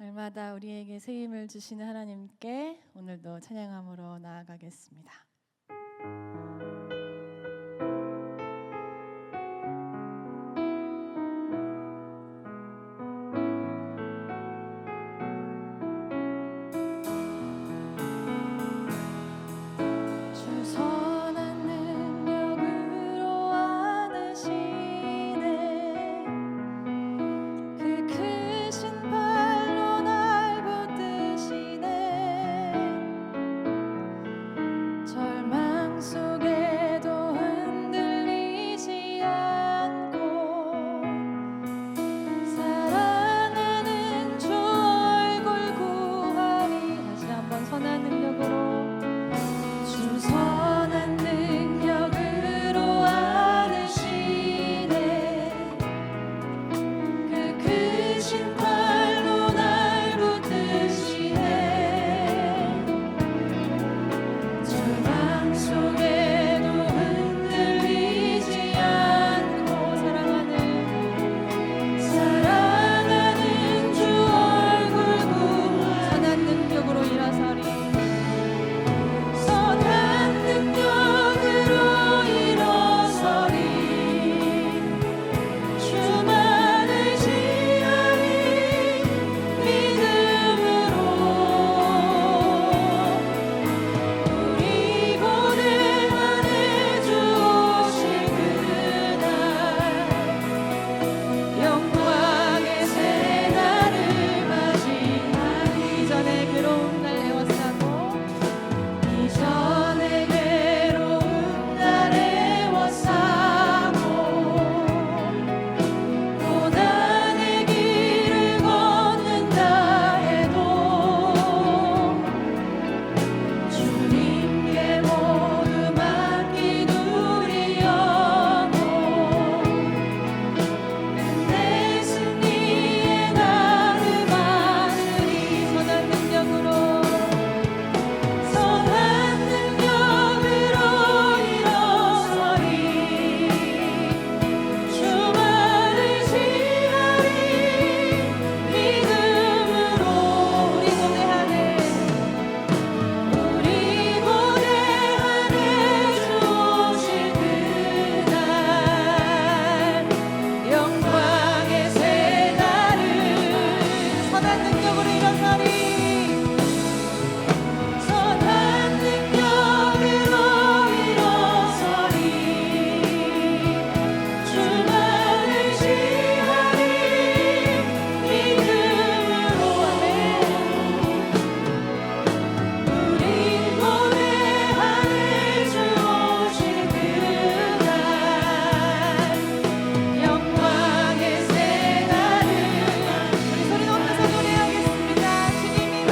날마다 우리에게 새 힘을 주시는 하나님께 오늘도 찬양함으로 나아가겠습니다. 영광의 새날을 우리 소리 높여서 노래하겠습니다. 주님이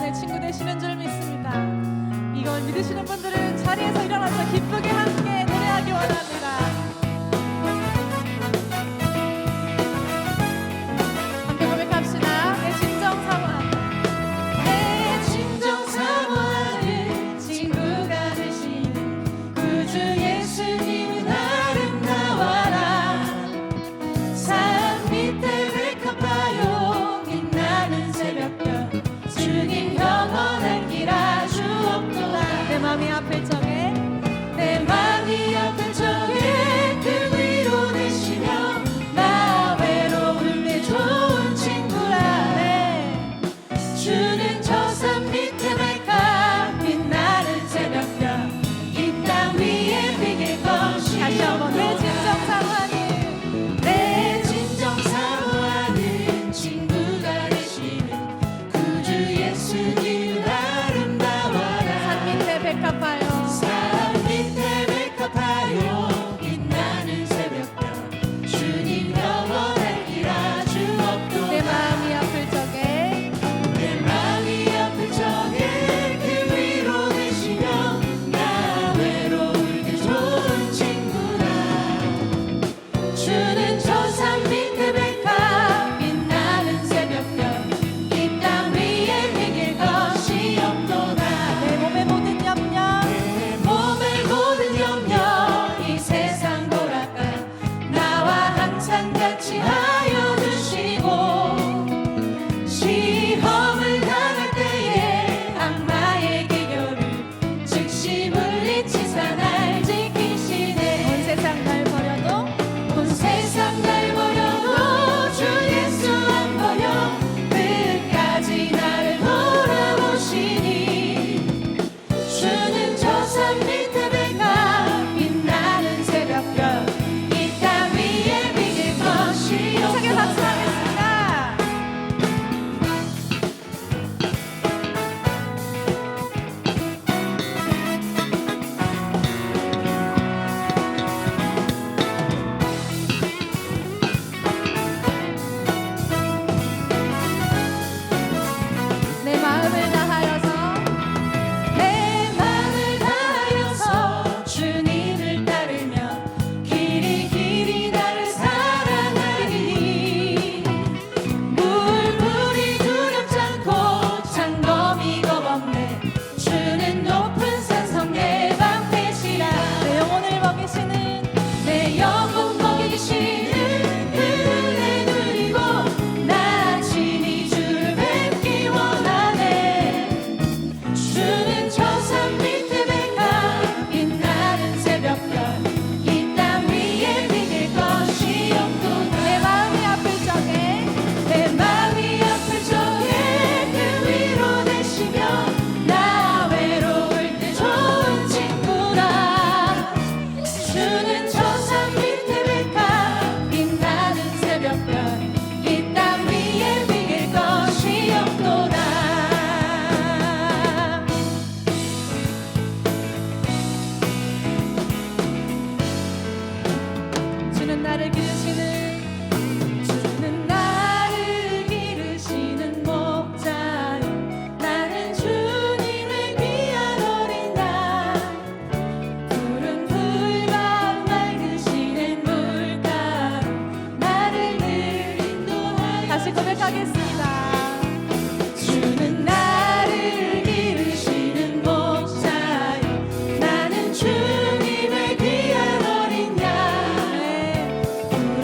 여러분의 친구 되시는 줄 믿습니다. 이걸 믿으시는 분들은 자리에서 일어나서 기쁘게 함께 노래하기 원합니다. 함께 고백합시다. 내 진정 사모하는, 내 진정 사모하는 친구가 되시는 구주 예수님은 아름다워라. 산 밑에 백합화요 빛나는 새벽별 주님 영원한 길 아주 없도다. 내 맘이 아플 적에, 내 맘이 아플 적에 그 위로 되시며 나 외로울 때 좋은 친구라. 네. 주는 저 산 밑에 백합 빛나는 새벽별 이 땅 위에 비길 것이 다시 한번 내 진정 사모하는, 내 진정 사모하는 친구가 되시는 구주 예수님 아름다워라. 산 밑에 백합화요, 산 밑에 백합화요 빛나는 새벽별 주님 영원한 길 아주 없도다. 내 마음이 아플 적에, 내 마음이 아플 적에 그 위로 되시며 나 외로울 때 좋은 친구라. 주는 저 산 밑에 백합 빛나는 새벽별 이 땅 위에 비길 것이 없도다. 내 몸의 모든 염려, 내 몸의 모든 염려 이 세상 돌아가 나와 항상 같이 하여 주시고, 시험을 당할 때에 악마의 기교를 즉시 물리치사 날 지키시네. 온 세상 날 버려도, 온 세상 날 버려도 주 예수 안 버려 끝까지 나를 돌아보시니. 주는 저 산 밑에 백합 빛나는 새벽별 이 땅 위에 비길 것이 없도다. 힘차게 박수하겠습니다. 내 마음을 다하여서, 내 마음을 다하여서 주님을 따르며 길이 길이 나를 사랑하리니. 물불이 두렵지 않고 창검이 겁없네. 주는 높은 산성 내 방패시라. 내 영혼을 먹이시는, 내 영혼 먹이시는 그 은혜 누리고 나 친히 주를 뵙기 원하네. 주는 저 산 밑에 백합 빛나는 새벽별 이 땅 위에 비길 것이 없도다. 내 마음이 아플 적에, 내 마음이 아플 적에 그 위로 되시며 나 외로울 때 좋은 친구라. 주는 저 산 밑에 백합 빛나는 새벽별 이 땅 위에 비길 것이 없도다. 주는 나를 기르시는, 주는 나를 기르시는 목자요. 나는 주님의 귀한 어린 양. 푸른 풀밭 맑으시는 물가로 나를 늘 인도하여. 다시 고백하겠습니다. 주는 나를 기르시는 목자요. 나는 주님의 귀한 어린 양. 푸른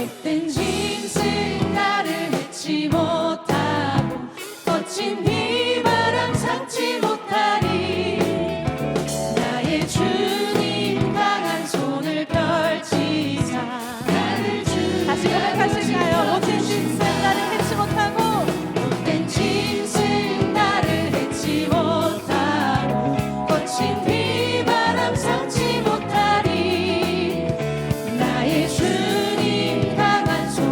못된 짐승 나를 해치 못하고 거친 비바람 상치 못하리 나의 주님 강한 손을 펼치사 나를 주님 다시 고백하실까요? 못된 짐승 나를 해치 못하고 못된 짐승 나를 해치 못하고 거친 비바람 상치 못하리 나의 주님 강한 손을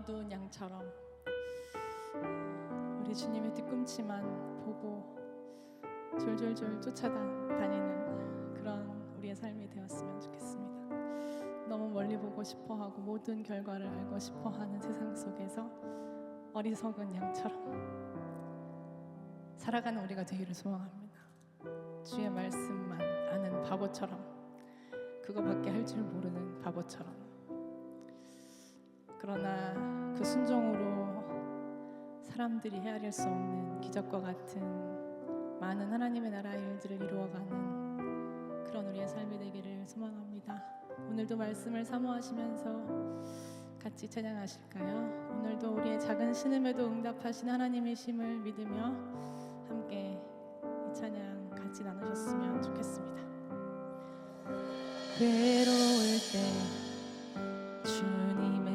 어두운 양처럼 우리 주님의 뒤꿈치만 보고 졸졸졸 쫓아다니는 그런 우리의 삶이 되었으면 좋겠습니다. 너무 멀리 보고 싶어하고 모든 결과를 알고 싶어하는 세상 속에서 어리석은 양처럼 살아가는 우리가 되기를 소망합니다. 주의 말씀만 아는 바보처럼, 그거밖에 할 줄 모르는 바보처럼. 그러나 그 순종으로 사람들이 헤아릴 수 없는 기적과 같은 많은 하나님의 나라의 일들을 이루어가는 그런 우리의 삶이 되기를 소망합니다. 오늘도 말씀을 사모하시면서 같이 찬양하실까요? 오늘도 우리의 작은 신음에도 응답하신 하나님이심을 믿으며 함께 이 찬양 같이 나누셨으면 좋겠습니다. 외로울 때 주님의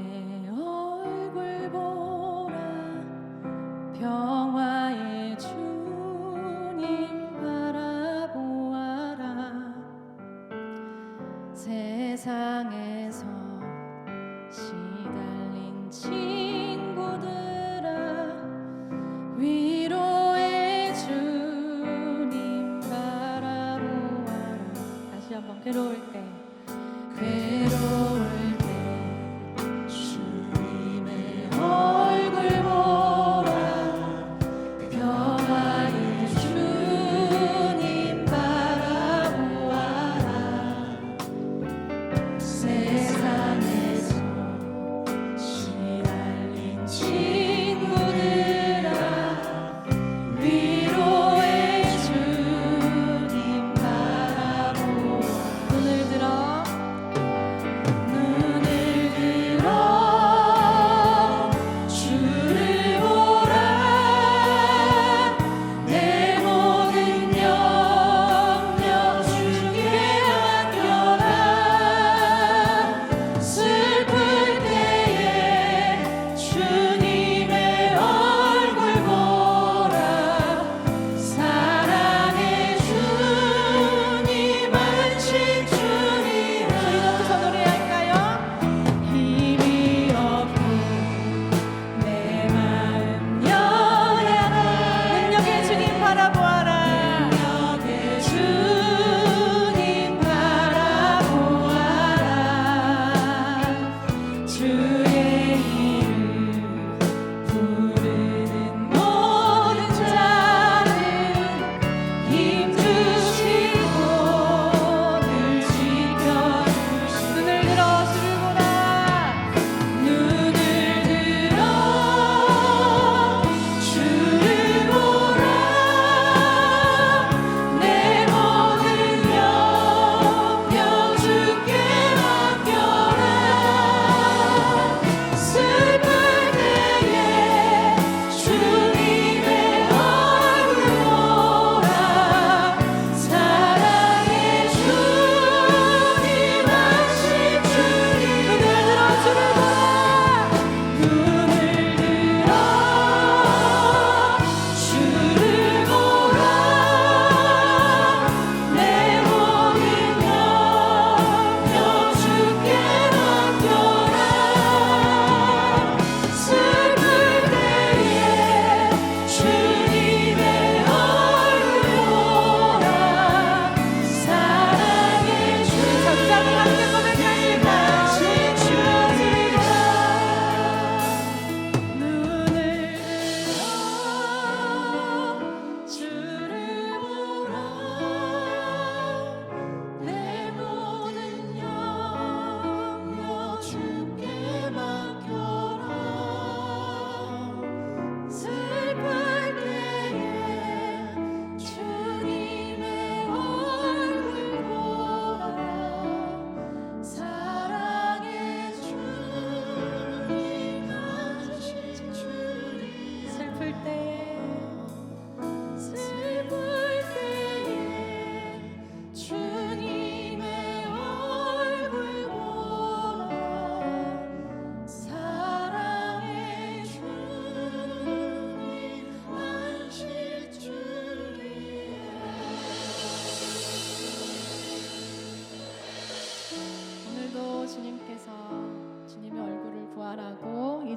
얼굴 보라, 평화의 주님 바라보아라. 세상에서 시달린 친구들아, 위로의 주님 바라보아라. 다시 한번 괴로울 때 주님의 얼굴 보라, 평화의 주님 바라보아라. 세상에서 시달린 친구들아, 위로의 주님 바라보아라. 눈을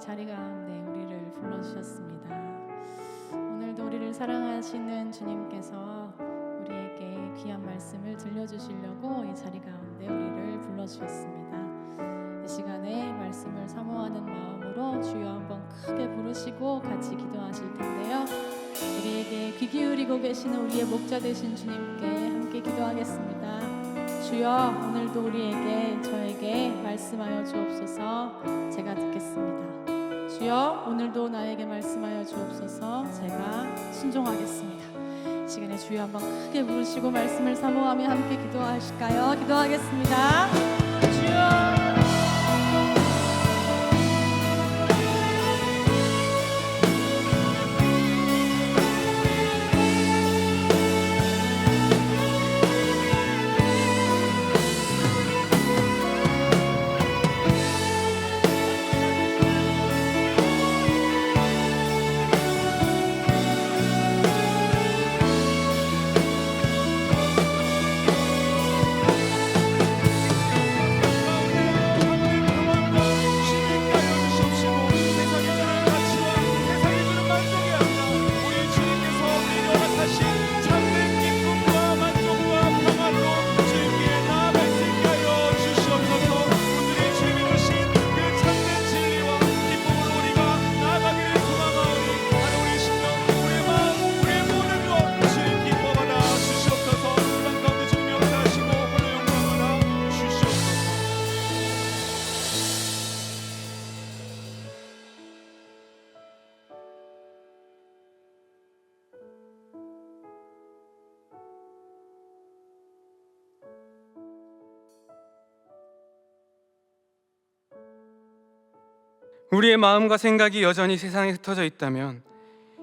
자리 가운데 우리를 불러주셨습니다. 오늘도 우리를 사랑하시는 주님께서 우리에게 귀한 말씀을 들려주시려고 이 자리 가운데 우리를 불러주셨습니다. 이 시간에 말씀을 사모하는 마음으로 주여 한번 크게 부르시고 같이 기도하실 텐데요. 우리에게 귀 기울이고 계시는 우리의 목자 되신 주님께 함께 기도하겠습니다. 주여, 오늘도 우리에게 저에게 말씀하여 주옵소서. 제가 듣겠습니다. 주여, 오늘도 나에게 말씀하여 주옵소서. 제가 순종하겠습니다. 이 시간에 주여 한번 크게 부르시고 말씀을 사모하며 함께 기도하실까요? 기도하겠습니다. 주여. 우리의 마음과 생각이 여전히 세상에 흩어져 있다면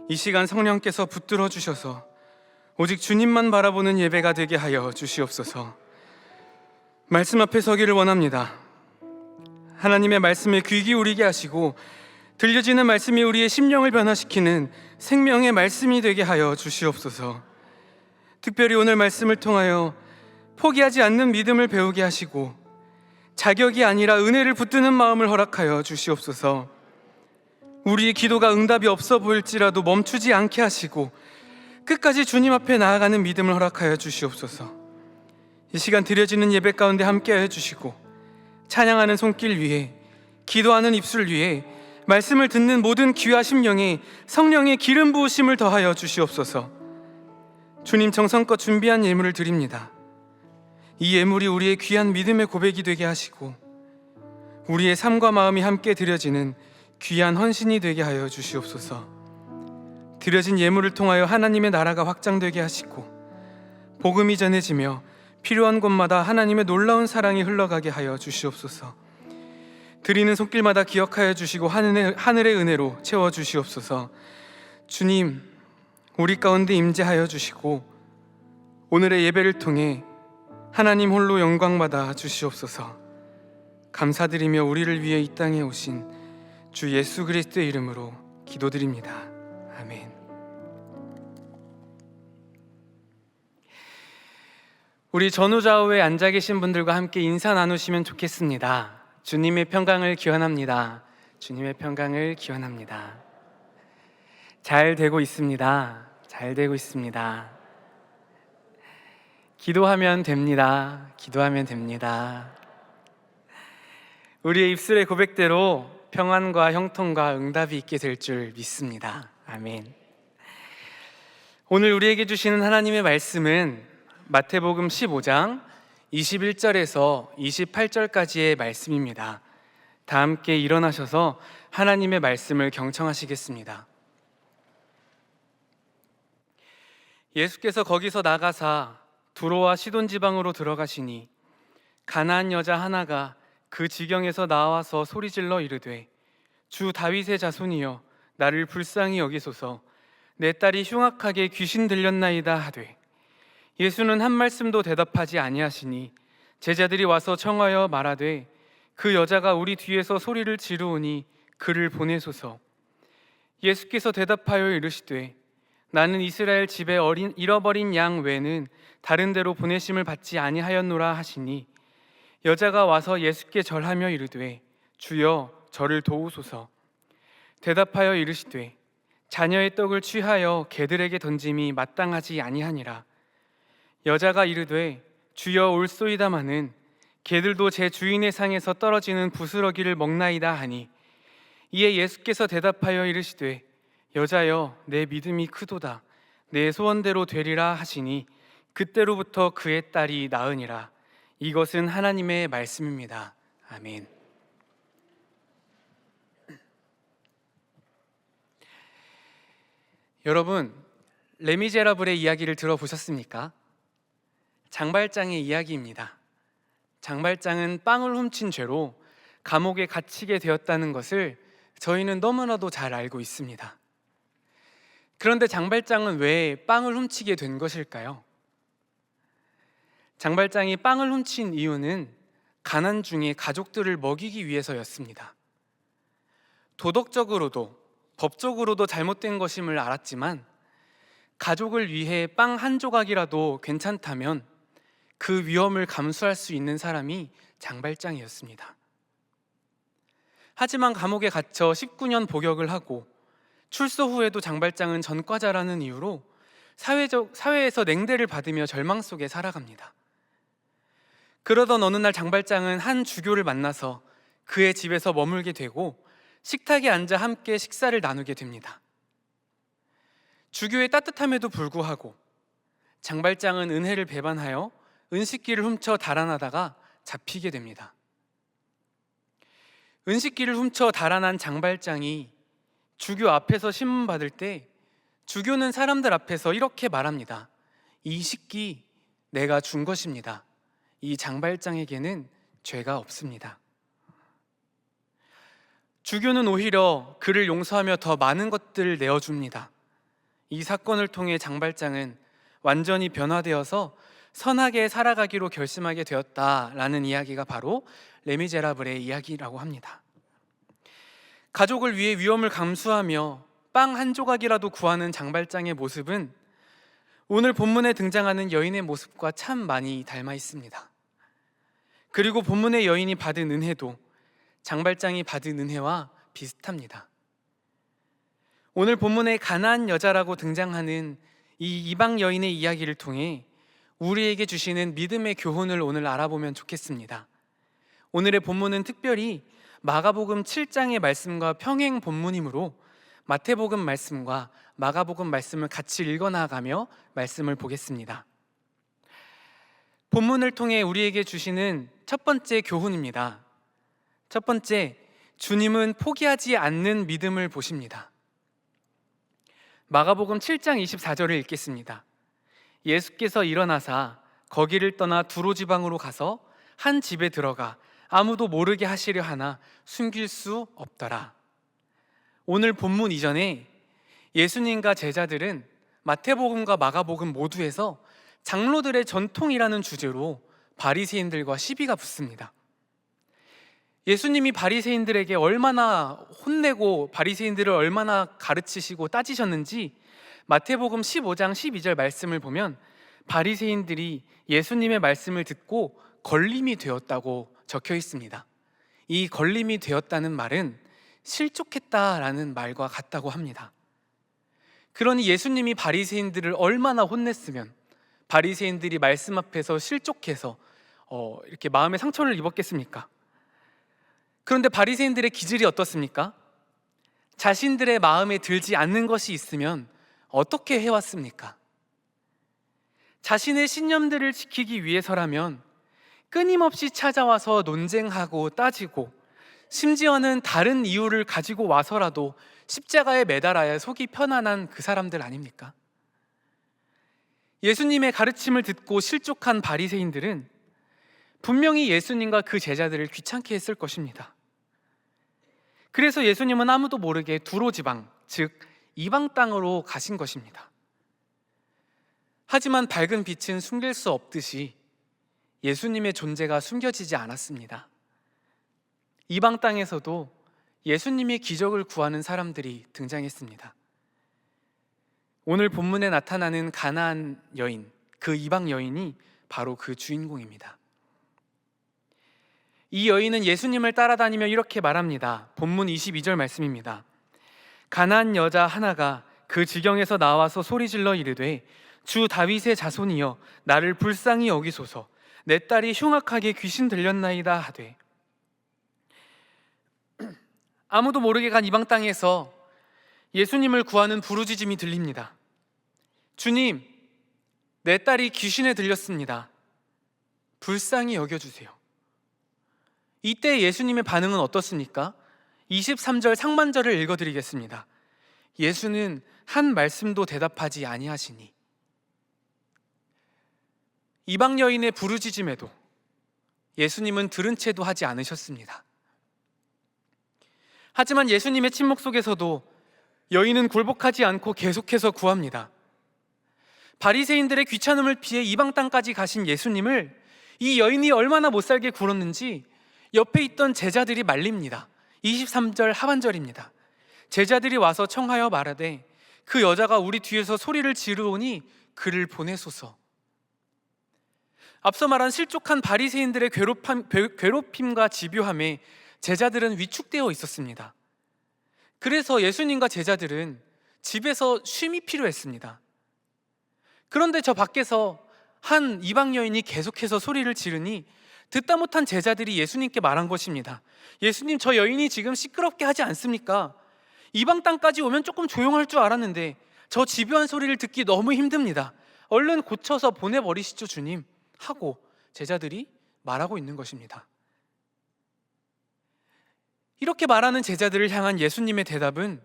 이 시간 성령께서 붙들어 주셔서 오직 주님만 바라보는 예배가 되게 하여 주시옵소서. 말씀 앞에 서기를 원합니다. 하나님의 말씀에 귀 기울이게 하시고 들려지는 말씀이 우리의 심령을 변화시키는 생명의 말씀이 되게 하여 주시옵소서. 특별히 오늘 말씀을 통하여 포기하지 않는 믿음을 배우게 하시고 자격이 아니라 은혜를 붙드는 마음을 허락하여 주시옵소서. 우리의 기도가 응답이 없어 보일지라도 멈추지 않게 하시고 끝까지 주님 앞에 나아가는 믿음을 허락하여 주시옵소서. 이 시간 드려지는 예배 가운데 함께하여 주시고 찬양하는 손길 위에, 기도하는 입술 위에, 말씀을 듣는 모든 귀와 심령에 성령의 기름 부으심을 더하여 주시옵소서. 주님, 정성껏 준비한 예물을 드립니다. 이 예물이 우리의 귀한 믿음의 고백이 되게 하시고 우리의 삶과 마음이 함께 드려지는 귀한 헌신이 되게 하여 주시옵소서. 드려진 예물을 통하여 하나님의 나라가 확장되게 하시고 복음이 전해지며 필요한 곳마다 하나님의 놀라운 사랑이 흘러가게 하여 주시옵소서. 드리는 손길마다 기억하여 주시고 하늘의 은혜로 채워 주시옵소서. 주님, 우리 가운데 임재하여 주시고 오늘의 예배를 통해 하나님 홀로 영광받아 주시옵소서. 감사드리며 우리를 위해 이 땅에 오신 주 예수 그리스도의 이름으로 기도드립니다. 아멘. 우리 전후좌우에 앉아 계신 분들과 함께 인사 나누시면 좋겠습니다. 주님의 평강을 기원합니다. 주님의 평강을 기원합니다. 잘 되고 있습니다. 잘 되고 있습니다. 기도하면 됩니다. 기도하면 됩니다. 우리의 입술의 고백대로 평안과 형통과 응답이 있게 될 줄 믿습니다. 아멘. 오늘 우리에게 주시는 하나님의 말씀은 마태복음 15장 21절에서 28절까지의 말씀입니다. 다 함께 일어나셔서 하나님의 말씀을 경청하시겠습니다. 예수께서 거기서 나가사 두로와 시돈 지방으로 들어가시니 가나안 여자 하나가 그 지경에서 나와서 소리질러 이르되 주 다윗의 자손이여 나를 불쌍히 여기소서. 내 딸이 흉악하게 귀신 들렸나이다 하되 예수는 한 말씀도 대답하지 아니하시니 제자들이 와서 청하여 말하되 그 여자가 우리 뒤에서 소리를 지르오니 그를 보내소서. 예수께서 대답하여 이르시되 나는 이스라엘 집에 잃어버린 양 외에는 다른 데로 보내심을 받지 아니하였노라 하시니 여자가 와서 예수께 절하며 이르되 주여 저를 도우소서. 대답하여 이르시되 자녀의 떡을 취하여 개들에게 던짐이 마땅하지 아니하니라. 여자가 이르되 주여 올소이다마는 개들도 제 주인의 상에서 떨어지는 부스러기를 먹나이다 하니, 이에 예수께서 대답하여 이르시되 여자여 내 믿음이 크도다. 내 소원대로 되리라 하시니 그때로부터 그의 딸이 나으니라. 이것은 하나님의 말씀입니다. 아멘. 여러분, 레미제라블의 이야기를 들어보셨습니까? 장발장의 이야기입니다. 장발장은 빵을 훔친 죄로 감옥에 갇히게 되었다는 것을 저희는 너무나도 잘 알고 있습니다. 그런데 장발장은 왜 빵을 훔치게 된 것일까요? 장발장이 빵을 훔친 이유는 가난 중에 가족들을 먹이기 위해서였습니다. 도덕적으로도 법적으로도 잘못된 것임을 알았지만 가족을 위해 빵 한 조각이라도 괜찮다면 그 위험을 감수할 수 있는 사람이 장발장이었습니다. 하지만 감옥에 갇혀 19년 복역을 하고 출소 후에도 장발장은 전과자라는 이유로 사회에서 냉대를 받으며 절망 속에 살아갑니다. 그러던 어느 날 장발장은 한 주교를 만나서 그의 집에서 머물게 되고 식탁에 앉아 함께 식사를 나누게 됩니다. 주교의 따뜻함에도 불구하고 장발장은 은혜를 배반하여 은식기를 훔쳐 달아나다가 잡히게 됩니다. 은식기를 훔쳐 달아난 장발장이 주교 앞에서 신문받을 때 주교는 사람들 앞에서 이렇게 말합니다. 이 식기 내가 준 것입니다. 이 장발장에게는 죄가 없습니다. 주교는 오히려 그를 용서하며 더 많은 것들을 내어줍니다. 이 사건을 통해 장발장은 완전히 변화되어서 선하게 살아가기로 결심하게 되었다라는 이야기가 바로 레미제라블의 이야기라고 합니다. 가족을 위해 위험을 감수하며 빵 한 조각이라도 구하는 장발장의 모습은 오늘 본문에 등장하는 여인의 모습과 참 많이 닮아 있습니다. 그리고 본문의 여인이 받은 은혜도 장발장이 받은 은혜와 비슷합니다. 오늘 본문에 가나안 여자라고 등장하는 이 이방 여인의 이야기를 통해 우리에게 주시는 믿음의 교훈을 오늘 알아보면 좋겠습니다. 오늘의 본문은 특별히 마가복음 7장의 말씀과 평행 본문이므로 마태복음 말씀과 마가복음 말씀을 같이 읽어나가며 말씀을 보겠습니다. 본문을 통해 우리에게 주시는 첫 번째 교훈입니다. 첫 번째, 주님은 포기하지 않는 믿음을 보십니다. 마가복음 7장 24절을 읽겠습니다. 예수께서 일어나사 거기를 떠나 두로 지방으로 가서 한 집에 들어가 아무도 모르게 하시려 하나 숨길 수 없더라. 오늘 본문 이전에 예수님과 제자들은 마태복음과 마가복음 모두에서 장로들의 전통이라는 주제로 바리새인들과 시비가 붙습니다. 예수님이 바리새인들에게 얼마나 혼내고 바리새인들을 얼마나 가르치시고 따지셨는지 마태복음 15장 12절 말씀을 보면 바리새인들이 예수님의 말씀을 듣고 걸림이 되었다고 적혀 있습니다. 이 걸림이 되었다는 말은 실족했다라는 말과 같다고 합니다. 그러니 예수님이 바리새인들을 얼마나 혼냈으면 바리새인들이 말씀 앞에서 실족해서 이렇게 마음의 상처를 입었겠습니까? 그런데 바리새인들의 기질이 어떻습니까? 자신들의 마음에 들지 않는 것이 있으면 어떻게 해왔습니까? 자신의 신념들을 지키기 위해서라면 끊임없이 찾아와서 논쟁하고 따지고 심지어는 다른 이유를 가지고 와서라도 십자가에 매달아야 속이 편안한 그 사람들 아닙니까? 예수님의 가르침을 듣고 실족한 바리새인들은 분명히 예수님과 그 제자들을 귀찮게 했을 것입니다. 그래서 예수님은 아무도 모르게 두로 지방, 즉 이방 땅으로 가신 것입니다. 하지만 밝은 빛은 숨길 수 없듯이 예수님의 존재가 숨겨지지 않았습니다. 이방 땅에서도 예수님의 기적을 구하는 사람들이 등장했습니다. 오늘 본문에 나타나는 가나안 여인, 그 이방 여인이 바로 그 주인공입니다. 이 여인은 예수님을 따라다니며 이렇게 말합니다. 본문 22절 말씀입니다. 가나안 여자 하나가 그 지경에서 나와서 소리질러 이르되 주 다윗의 자손이여 나를 불쌍히 여기소서 내 딸이 흉악하게 귀신 들렸나이다 하되 아무도 모르게 간 이방 땅에서 예수님을 구하는 부르짖음이 들립니다. 주님, 내 딸이 귀신에 들렸습니다. 불쌍히 여겨주세요. 이때 예수님의 반응은 어떻습니까? 23절 상반절을 읽어드리겠습니다. 예수는 한 말씀도 대답하지 아니하시니. 이방 여인의 부르짖음에도 예수님은 들은 채도 하지 않으셨습니다. 하지만 예수님의 침묵 속에서도 여인은 굴복하지 않고 계속해서 구합니다. 바리새인들의 귀찮음을 피해 이방 땅까지 가신 예수님을 이 여인이 얼마나 못살게 굴었는지 옆에 있던 제자들이 말립니다. 23절 하반절입니다. 제자들이 와서 청하여 말하되 그 여자가 우리 뒤에서 소리를 지르오니 그를 보내소서. 앞서 말한 실족한 바리새인들의 괴롭힘과 집요함에 제자들은 위축되어 있었습니다. 그래서 예수님과 제자들은 집에서 쉼이 필요했습니다. 그런데 저 밖에서 한 이방 여인이 계속해서 소리를 지르니 듣다 못한 제자들이 예수님께 말한 것입니다. 예수님, 저 여인이 지금 시끄럽게 하지 않습니까? 이방 땅까지 오면 조금 조용할 줄 알았는데 저 집요한 소리를 듣기 너무 힘듭니다. 얼른 고쳐서 보내버리시죠 주님 하고 제자들이 말하고 있는 것입니다. 이렇게 말하는 제자들을 향한 예수님의 대답은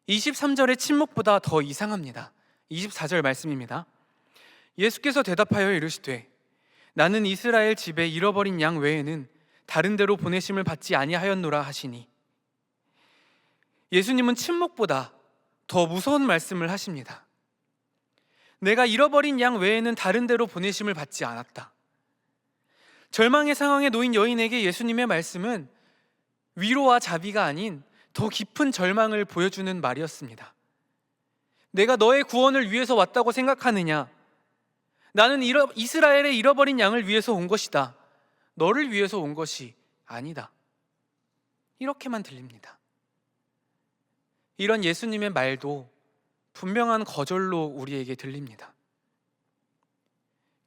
23절의 침묵보다 더 이상합니다. 24절 말씀입니다. 예수께서 대답하여 이르시되 나는 이스라엘 집에 잃어버린 양 외에는 다른 데로 보내심을 받지 아니하였노라 하시니. 예수님은 침묵보다 더 무서운 말씀을 하십니다. 내가 잃어버린 양 외에는 다른 데로 보내심을 받지 않았다. 절망의 상황에 놓인 여인에게 예수님의 말씀은 위로와 자비가 아닌 더 깊은 절망을 보여주는 말이었습니다. 내가 너의 구원을 위해서 왔다고 생각하느냐? 나는 이스라엘의 잃어버린 양을 위해서 온 것이다. 너를 위해서 온 것이 아니다. 이렇게만 들립니다. 이런 예수님의 말도 분명한 거절로 우리에게 들립니다.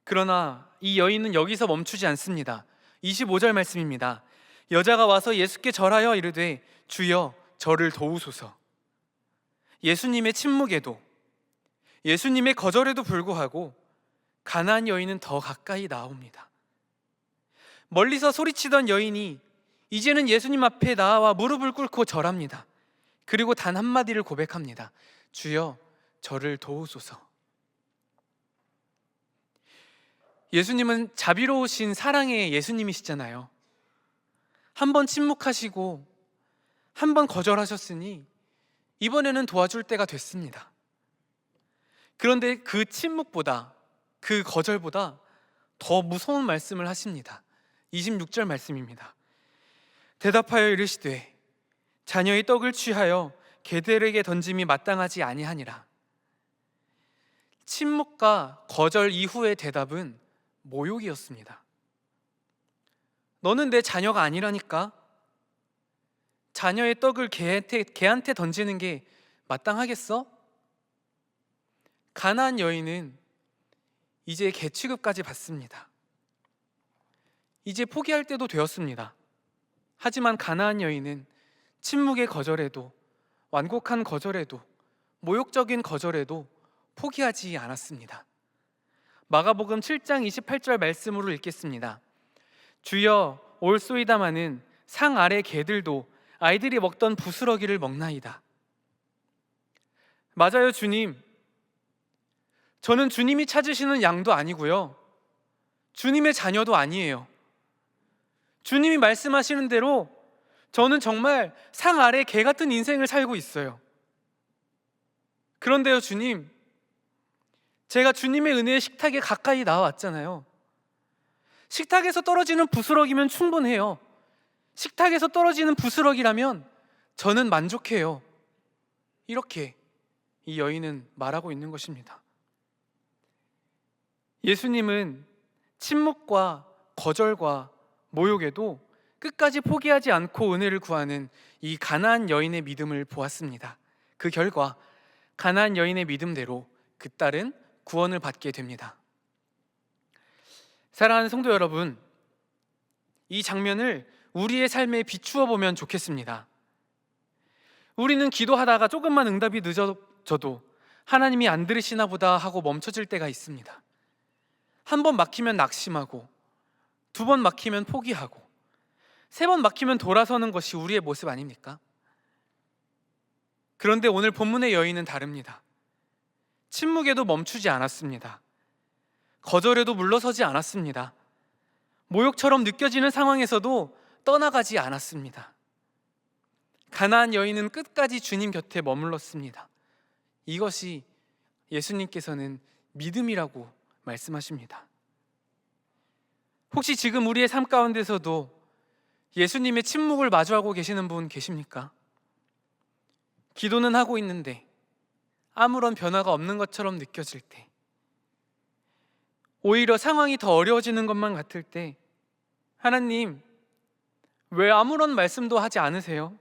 그러나 이 여인은 여기서 멈추지 않습니다. 25절 말씀입니다. 여자가 와서 예수께 절하여 이르되 주여 저를 도우소서. 예수님의 침묵에도 예수님의 거절에도 불구하고 가나안 여인은 더 가까이 나옵니다. 멀리서 소리치던 여인이 이제는 예수님 앞에 나와 무릎을 꿇고 절합니다. 그리고 단 한마디를 고백합니다. 주여 저를 도우소서. 예수님은 자비로우신 사랑의 예수님이시잖아요. 한 번 침묵하시고 한 번 거절하셨으니 이번에는 도와줄 때가 됐습니다. 그런데 그 침묵보다, 그 거절보다 더 무서운 말씀을 하십니다. 26절 말씀입니다. 대답하여 이르시되 자녀의 떡을 취하여 개들에게 던짐이 마땅하지 아니하니라. 침묵과 거절 이후의 대답은 모욕이었습니다. 너는 내 자녀가 아니라니까? 자녀의 떡을 개한테 던지는 게 마땅하겠어? 가나안 여인은 이제 개 취급까지 받습니다. 이제 포기할 때도 되었습니다. 하지만 가나안 여인은 침묵의 거절에도, 완곡한 거절에도, 모욕적인 거절에도 포기하지 않았습니다. 마가복음 7장 28절 말씀으로 읽겠습니다. 주여 올소이다마는 상 아래 개들도 아이들이 먹던 부스러기를 먹나이다. 맞아요, 주님. 저는 주님이 찾으시는 양도 아니고요, 주님의 자녀도 아니에요. 주님이 말씀하시는 대로 저는 정말 상 아래 개 같은 인생을 살고 있어요. 그런데요, 주님, 제가 주님의 은혜의 식탁에 가까이 나와왔잖아요. 식탁에서 떨어지는 부스러기면 충분해요. 식탁에서 떨어지는 부스러기라면 저는 만족해요. 이렇게 이 여인은 말하고 있는 것입니다. 예수님은 침묵과 거절과 모욕에도 끝까지 포기하지 않고 은혜를 구하는 이 가나안 여인의 믿음을 보았습니다. 그 결과 가나안 여인의 믿음대로 그 딸은 구원을 받게 됩니다. 사랑하는 성도 여러분, 이 장면을 우리의 삶에 비추어 보면 좋겠습니다. 우리는 기도하다가 조금만 응답이 늦어져도 하나님이 안 들으시나 보다 하고 멈춰질 때가 있습니다. 한 번 막히면 낙심하고, 두 번 막히면 포기하고, 세 번 막히면 돌아서는 것이 우리의 모습 아닙니까? 그런데 오늘 본문의 여인은 다릅니다. 침묵에도 멈추지 않았습니다. 거절에도 물러서지 않았습니다. 모욕처럼 느껴지는 상황에서도 떠나가지 않았습니다. 가나안 여인은 끝까지 주님 곁에 머물렀습니다. 이것이 예수님께서는 믿음이라고 말씀하십니다. 혹시 지금 우리의 삶 가운데서도 예수님의 침묵을 마주하고 계시는 분 계십니까? 기도는 하고 있는데 아무런 변화가 없는 것처럼 느껴질 때, 오히려 상황이 더 어려워지는 것만 같을 때, 하나님, 왜 아무런 말씀도 하지 않으세요?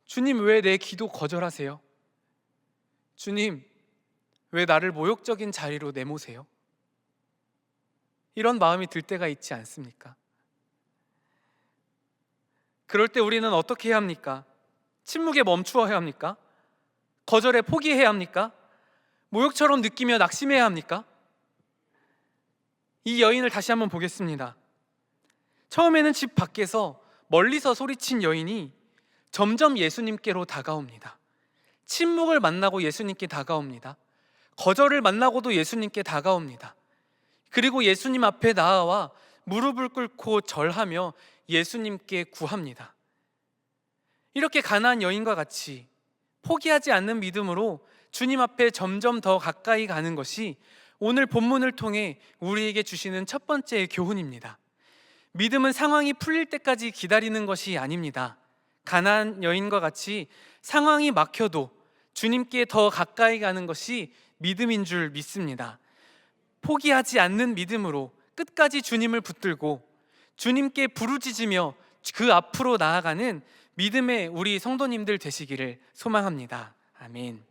주님, 왜 내 기도 거절하세요? 주님, 왜 나를 모욕적인 자리로 내모세요? 이런 마음이 들 때가 있지 않습니까? 그럴 때 우리는 어떻게 해야 합니까? 침묵에 멈추어야 합니까? 거절에 포기해야 합니까? 모욕처럼 느끼며 낙심해야 합니까? 이 여인을 다시 한번 보겠습니다. 처음에는 집 밖에서 멀리서 소리친 여인이 점점 예수님께로 다가옵니다. 침묵을 만나고 예수님께 다가옵니다. 거절을 만나고도 예수님께 다가옵니다. 그리고 예수님 앞에 나아와 무릎을 꿇고 절하며 예수님께 구합니다. 이렇게 가나안 여인과 같이 포기하지 않는 믿음으로 주님 앞에 점점 더 가까이 가는 것이 오늘 본문을 통해 우리에게 주시는 첫 번째 교훈입니다. 믿음은 상황이 풀릴 때까지 기다리는 것이 아닙니다. 가나안 여인과 같이 상황이 막혀도 주님께 더 가까이 가는 것이 믿음인 줄 믿습니다. 포기하지 않는 믿음으로 끝까지 주님을 붙들고 주님께 부르짖으며 그 앞으로 나아가는 믿음의 우리 성도님들 되시기를 소망합니다. 아멘.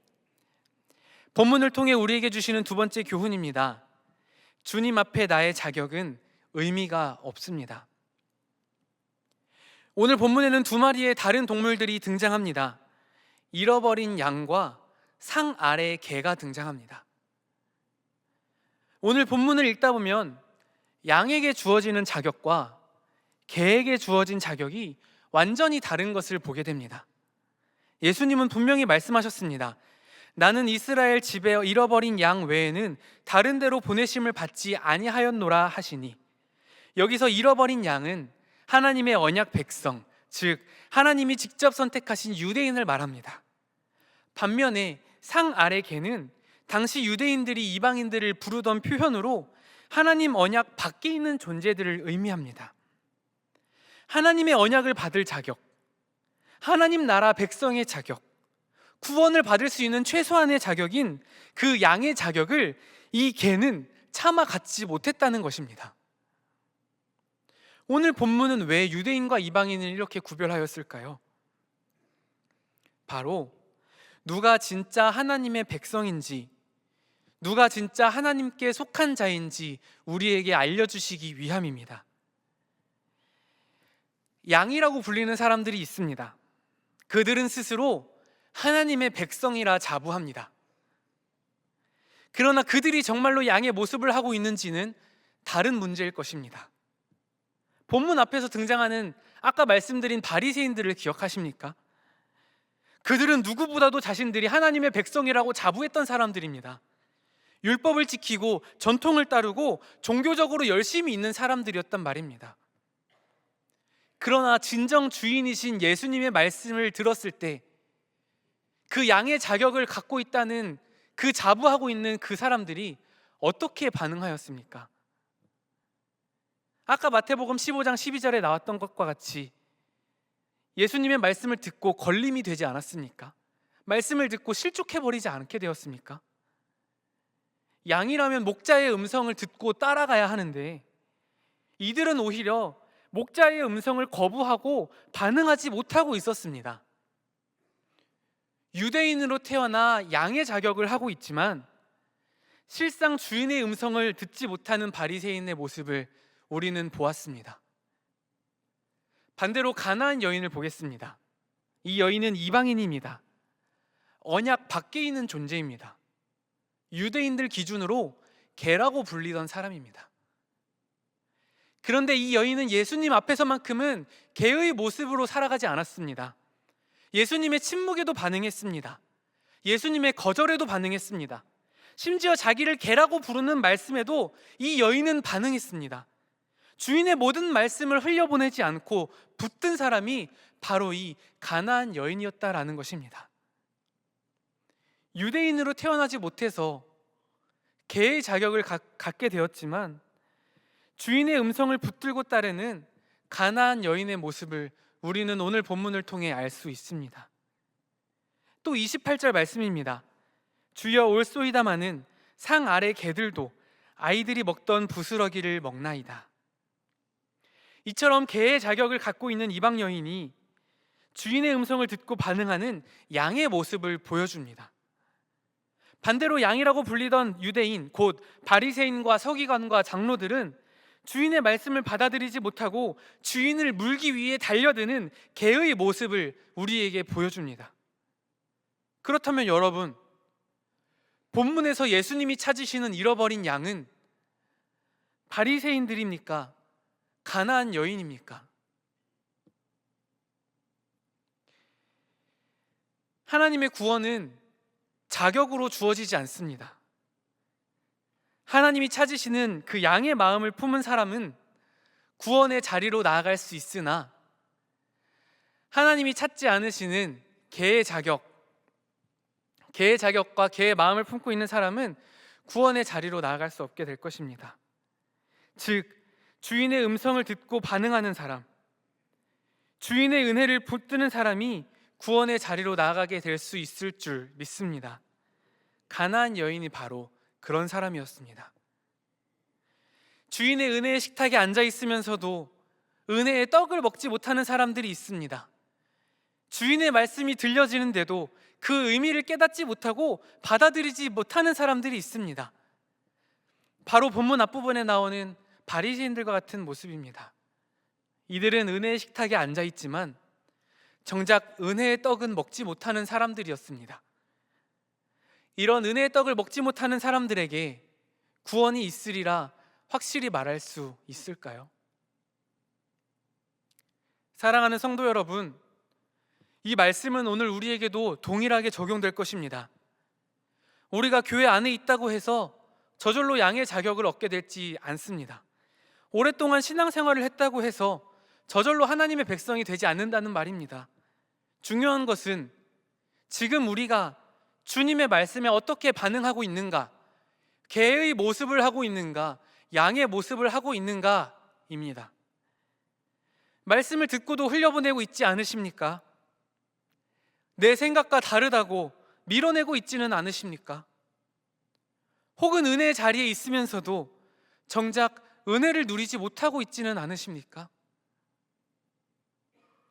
본문을 통해 우리에게 주시는 두 번째 교훈입니다. 주님 앞에 나의 자격은 의미가 없습니다. 오늘 본문에는 두 마리의 다른 동물들이 등장합니다. 잃어버린 양과 상 아래의 개가 등장합니다. 오늘 본문을 읽다 보면 양에게 주어지는 자격과 개에게 주어진 자격이 완전히 다른 것을 보게 됩니다. 예수님은 분명히 말씀하셨습니다. 나는 이스라엘 집에 잃어버린 양 외에는 다른 데로 보내심을 받지 아니하였노라 하시니, 여기서 잃어버린 양은 하나님의 언약 백성, 즉 하나님이 직접 선택하신 유대인을 말합니다. 반면에 상 아래 개는 당시 유대인들이 이방인들을 부르던 표현으로 하나님 언약 밖에 있는 존재들을 의미합니다. 하나님의 언약을 받을 자격, 하나님 나라 백성의 자격, 구원을 받을 수 있는 최소한의 자격인 그 양의 자격을 이 개는 차마 갖지 못했다는 것입니다. 오늘 본문은 왜 유대인과 이방인을 이렇게 구별하였을까요? 바로 누가 진짜 하나님의 백성인지, 누가 진짜 하나님께 속한 자인지 우리에게 알려주시기 위함입니다. 양이라고 불리는 사람들이 있습니다. 그들은 스스로 하나님의 백성이라 자부합니다. 그러나 그들이 정말로 양의 모습을 하고 있는지는 다른 문제일 것입니다. 본문 앞에서 등장하는 아까 말씀드린 바리새인들을 기억하십니까? 그들은 누구보다도 자신들이 하나님의 백성이라고 자부했던 사람들입니다. 율법을 지키고 전통을 따르고 종교적으로 열심히 있는 사람들이었단 말입니다. 그러나 진정 주인이신 예수님의 말씀을 들었을 때 그 양의 자격을 갖고 있다는 그 자부하고 있는 그 사람들이 어떻게 반응하였습니까? 아까 마태복음 15장 12절에 나왔던 것과 같이 예수님의 말씀을 듣고 걸림이 되지 않았습니까? 말씀을 듣고 실족해버리지 않게 되었습니까? 양이라면 목자의 음성을 듣고 따라가야 하는데 이들은 오히려 목자의 음성을 거부하고 반응하지 못하고 있었습니다. 유대인으로 태어나 양의 자격을 하고 있지만 실상 주인의 음성을 듣지 못하는 바리새인의 모습을 우리는 보았습니다. 반대로 가나안 여인을 보겠습니다. 이 여인은 이방인입니다. 언약 밖에 있는 존재입니다. 유대인들 기준으로 개라고 불리던 사람입니다. 그런데 이 여인은 예수님 앞에서만큼은 개의 모습으로 살아가지 않았습니다. 예수님의 침묵에도 반응했습니다. 예수님의 거절에도 반응했습니다. 심지어 자기를 개라고 부르는 말씀에도 이 여인은 반응했습니다. 주인의 모든 말씀을 흘려보내지 않고 붙든 사람이 바로 이 가나안 여인이었다라는 것입니다. 유대인으로 태어나지 못해서 개의 자격을 갖게 되었지만 주인의 음성을 붙들고 따르는 가나안 여인의 모습을 우리는 오늘 본문을 통해 알 수 있습니다. 또 28절 말씀입니다. 주여 올소이다마는 상 아래 개들도 아이들이 먹던 부스러기를 먹나이다. 이처럼 개의 자격을 갖고 있는 이방 여인이 주인의 음성을 듣고 반응하는 양의 모습을 보여줍니다. 반대로 양이라고 불리던 유대인, 곧 바리새인과 서기관과 장로들은 주인의 말씀을 받아들이지 못하고 주인을 물기 위해 달려드는 개의 모습을 우리에게 보여줍니다. 그렇다면 여러분, 본문에서 예수님이 찾으시는 잃어버린 양은 바리새인들입니까? 가나안 여인입니까? 하나님의 구원은 자격으로 주어지지 않습니다. 하나님이 찾으시는 그 양의 마음을 품은 사람은 구원의 자리로 나아갈 수 있으나 하나님이 찾지 않으시는 개의 자격과 개의 마음을 품고 있는 사람은 구원의 자리로 나아갈 수 없게 될 것입니다. 즉, 주인의 음성을 듣고 반응하는 사람, 주인의 은혜를 붙드는 사람이 구원의 자리로 나아가게 될 수 있을 줄 믿습니다. 가나안 여인이 바로 그런 사람이었습니다. 주인의 은혜의 식탁에 앉아 있으면서도 은혜의 떡을 먹지 못하는 사람들이 있습니다. 주인의 말씀이 들려지는데도 그 의미를 깨닫지 못하고 받아들이지 못하는 사람들이 있습니다. 바로 본문 앞부분에 나오는 바리새인들과 같은 모습입니다. 이들은 은혜의 식탁에 앉아 있지만 정작 은혜의 떡은 먹지 못하는 사람들이었습니다. 이런 은혜의 떡을 먹지 못하는 사람들에게 구원이 있으리라 확실히 말할 수 있을까요? 사랑하는 성도 여러분, 이 말씀은 오늘 우리에게도 동일하게 적용될 것입니다. 우리가 교회 안에 있다고 해서 저절로 양의 자격을 얻게 되지 않습니다. 오랫동안 신앙생활을 했다고 해서 저절로 하나님의 백성이 되지 않는다는 말입니다. 중요한 것은 지금 우리가 주님의 말씀에 어떻게 반응하고 있는가, 개의 모습을 하고 있는가, 양의 모습을 하고 있는가입니다. 말씀을 듣고도 흘려보내고 있지 않으십니까? 내 생각과 다르다고 밀어내고 있지는 않으십니까? 혹은 은혜의 자리에 있으면서도 정작 은혜를 누리지 못하고 있지는 않으십니까?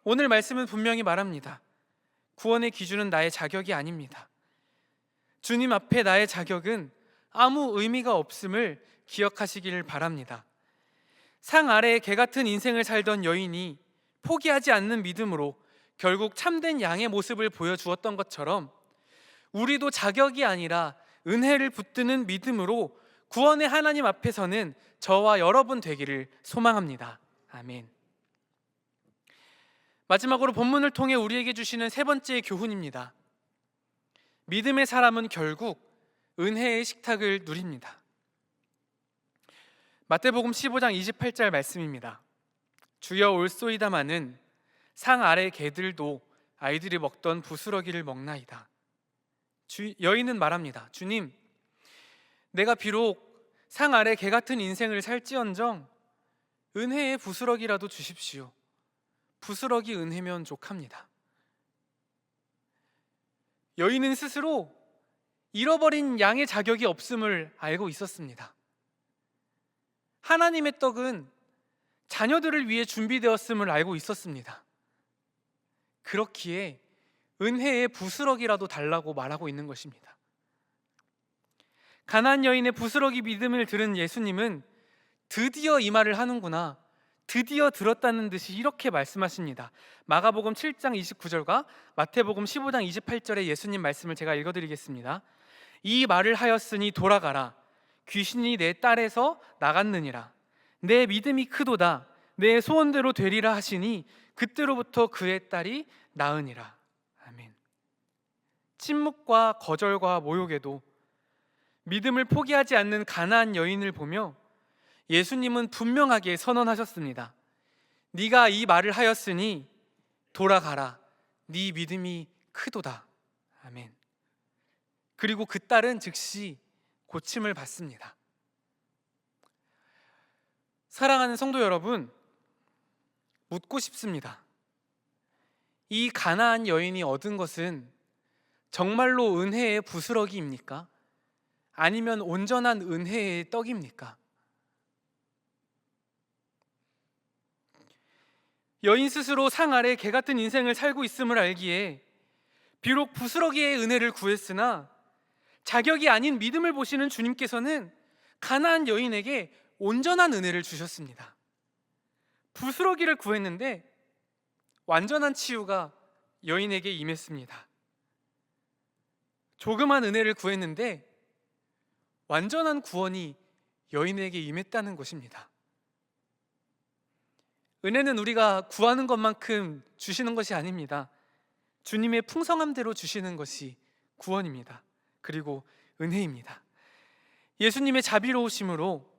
오늘 말씀은 분명히 말합니다. 구원의 기준은 나의 자격이 아닙니다. 주님 앞에 나의 자격은 아무 의미가 없음을 기억하시기를 바랍니다. 상 아래에 개 같은 인생을 살던 여인이 포기하지 않는 믿음으로 결국 참된 양의 모습을 보여주었던 것처럼 우리도 자격이 아니라 은혜를 붙드는 믿음으로 구원의 하나님 앞에서는 저와 여러분 되기를 소망합니다. 아멘. 마지막으로 본문을 통해 우리에게 주시는 세 번째 교훈입니다. 믿음의 사람은 결국 은혜의 식탁을 누립니다. 마태복음 15장 28절 말씀입니다. 주여 올소이다마는 상 아래 개들도 아이들이 먹던 부스러기를 먹나이다. 여인은 말합니다. 주님, 내가 비록 상 아래 개 같은 인생을 살지언정 은혜의 부스러기라도 주십시오. 부스러기 은혜면 족합니다. 여인은 스스로 잃어버린 양의 자격이 없음을 알고 있었습니다. 하나님의 떡은 자녀들을 위해 준비되었음을 알고 있었습니다. 그렇기에 은혜의 부스러기라도 달라고 말하고 있는 것입니다. 가나안 여인의 부스러기 믿음을 들은 예수님은 드디어 이 말을 하는구나, 드디어 들었다는 듯이 이렇게 말씀하십니다. 마가복음 7장 29절과 마태복음 15장 28절의 예수님 말씀을 제가 읽어드리겠습니다. 이 말을 하였으니 돌아가라. 귀신이 내 딸에서 나갔느니라. 내 믿음이 크도다. 내 소원대로 되리라 하시니 그때로부터 그의 딸이 나으니라. 아멘. 침묵과 거절과 모욕에도 믿음을 포기하지 않는 가나안 여인을 보며 예수님은 분명하게 선언하셨습니다. 네가 이 말을 하였으니 돌아가라. 네 믿음이 크도다. 아멘. 그리고 그 딸은 즉시 고침을 받습니다. 사랑하는 성도 여러분, 묻고 싶습니다. 이 가나안 여인이 얻은 것은 정말로 은혜의 부스러기입니까? 아니면 온전한 은혜의 떡입니까? 여인 스스로 상 아래 개 같은 인생을 살고 있음을 알기에 비록 부스러기의 은혜를 구했으나 자격이 아닌 믿음을 보시는 주님께서는 가나안 여인에게 온전한 은혜를 주셨습니다. 부스러기를 구했는데 완전한 치유가 여인에게 임했습니다. 조그만 은혜를 구했는데 완전한 구원이 여인에게 임했다는 것입니다. 은혜는 우리가 구하는 것만큼 주시는 것이 아닙니다. 주님의 풍성함대로 주시는 것이 구원입니다. 그리고 은혜입니다. 예수님의 자비로우심으로